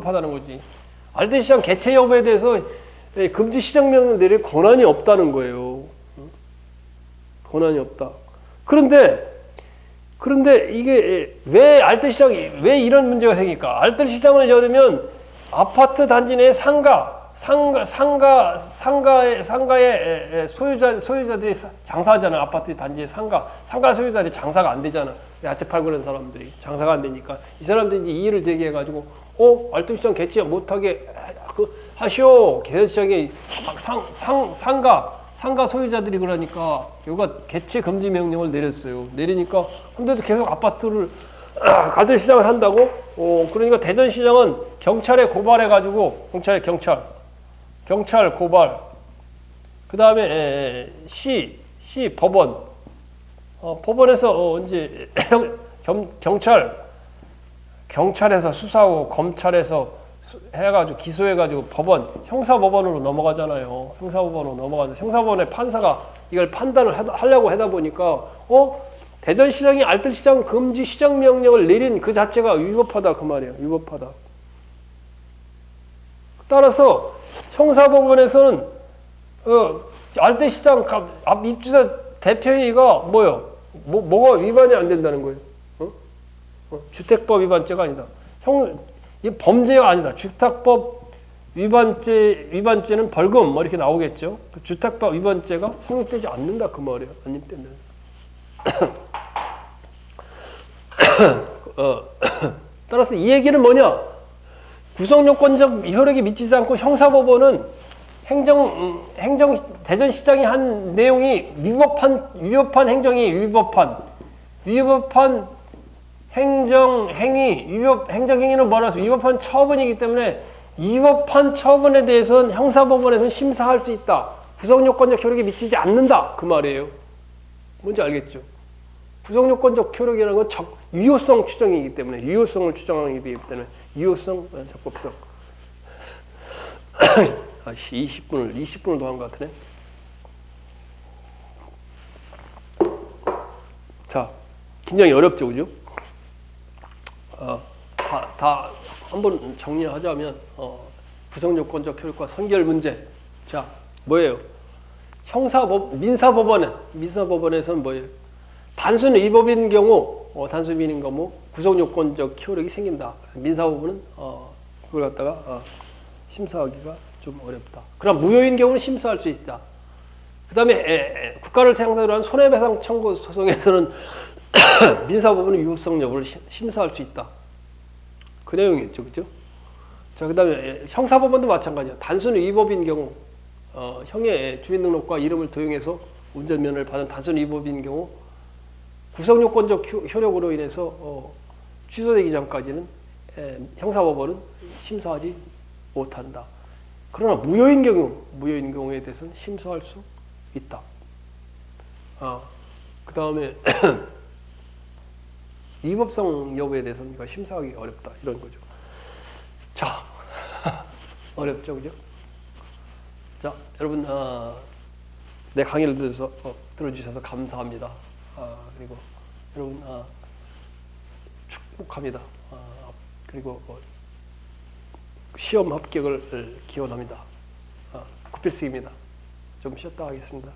알뜰시장 개최 여부에 대해서 금지 시정명령 내릴 권한이 없다는 거예요. 권한이 없다. 그런데 이게 왜 이런 문제가 생길까? 알뜰시장을 열으면 아파트 단지 내 상가의 소유자들이 장사하잖아. 아파트 단지의 상가 소유자들이 장사가 안 되잖아. 야채 팔고 그런 사람들이 장사가 안 되니까 이 사람들이 이제 이의를 제기해가지고 알뜰시장 개최 못하게 하시오. 대전시장에 상가 소유자들이 그러니까 여기가 개최 금지 명령을 내렸어요. 내리니까 근데도 계속 아파트를 알뜰시장을 한다고? 그러니까 대전시장은 경찰에 고발해가지고 경찰 고발. 그 다음에 법원. 법원에서 이제 경찰에서 수사하고 검찰에서 해가지고 기소해가지고 형사법원으로 넘어가잖아요. 형사법원의 판사가 이걸 판단을 하려고 하다 보니까 대전시장이 알뜰시장 금지 시정명령을 내린 그 자체가 위법하다 그 말이에요. 위법하다. 따라서 형사법원에서는 알뜰시장 입주자 대표회의가 뭐가 위반이 안 된다는 거예요. 주택법 위반죄가 아니다. 이 범죄가 아니다. 주택법 위반죄는 벌금 이렇게 나오겠죠. 주택법 위반죄가 성립되지 않는다 그 말이에요. 성립되는. 따라서 이 얘기는 뭐냐? 구성요건적 효력이 미치지 않고 형사법원은 대전시장이 한 내용이 위법한 행정행위는 뭐라서 위법한 처분이기 때문에 위법한 처분에 대해서는 형사법원에서는 심사할 수 있다. 구성요건적 효력이 미치지 않는다 그 말이에요. 뭔지 알겠죠? 구성요건적 효력이라는 건 유효성 추정이기 때문에 유효성을 추정하기 때문에 유효성, 적법성. 20분을 더 한 것 같으네. 자, 굉장히 어렵죠, 그죠? 다 한번 정리하자면 구성요건적 효력과 선결 문제. 자, 뭐예요? 민사법원에서는 뭐예요? 단순 위법인 경우 단순 민인 거무 구성요건적 효력이 생긴다. 민사법원은 그걸 갖다가 심사하기가 좀 어렵다. 그럼 무효인 경우는 심사할 수 있다. 그 다음에 국가를 상대로 한 손해배상 청구 소송에서는 민사법원은 위법성 여부를 심사할 수 있다. 그 내용이었죠. 그죠? 자, 그 다음에 형사법원도 마찬가지야. 단순 위법인 경우, 형의 주민등록과 이름을 도용해서 운전면허를 받은 단순 위법인 경우 구성요건적 효력으로 인해서 취소되기 전까지는 형사법원은 심사하지 못한다. 그러나 무효인 경우에 대해서는 심사할 수 있다. 그 다음에 위법성 여부에 대해서는 이거 심사하기 어렵다. 이런 거죠. 자, 어렵죠, 그죠? 자, 여러분, 내 강의를 들어주셔서 감사합니다. 그리고 여러분, 축복합니다. 그리고 시험 합격을 기원합니다. 구필승입니다. 좀 쉬었다 하겠습니다.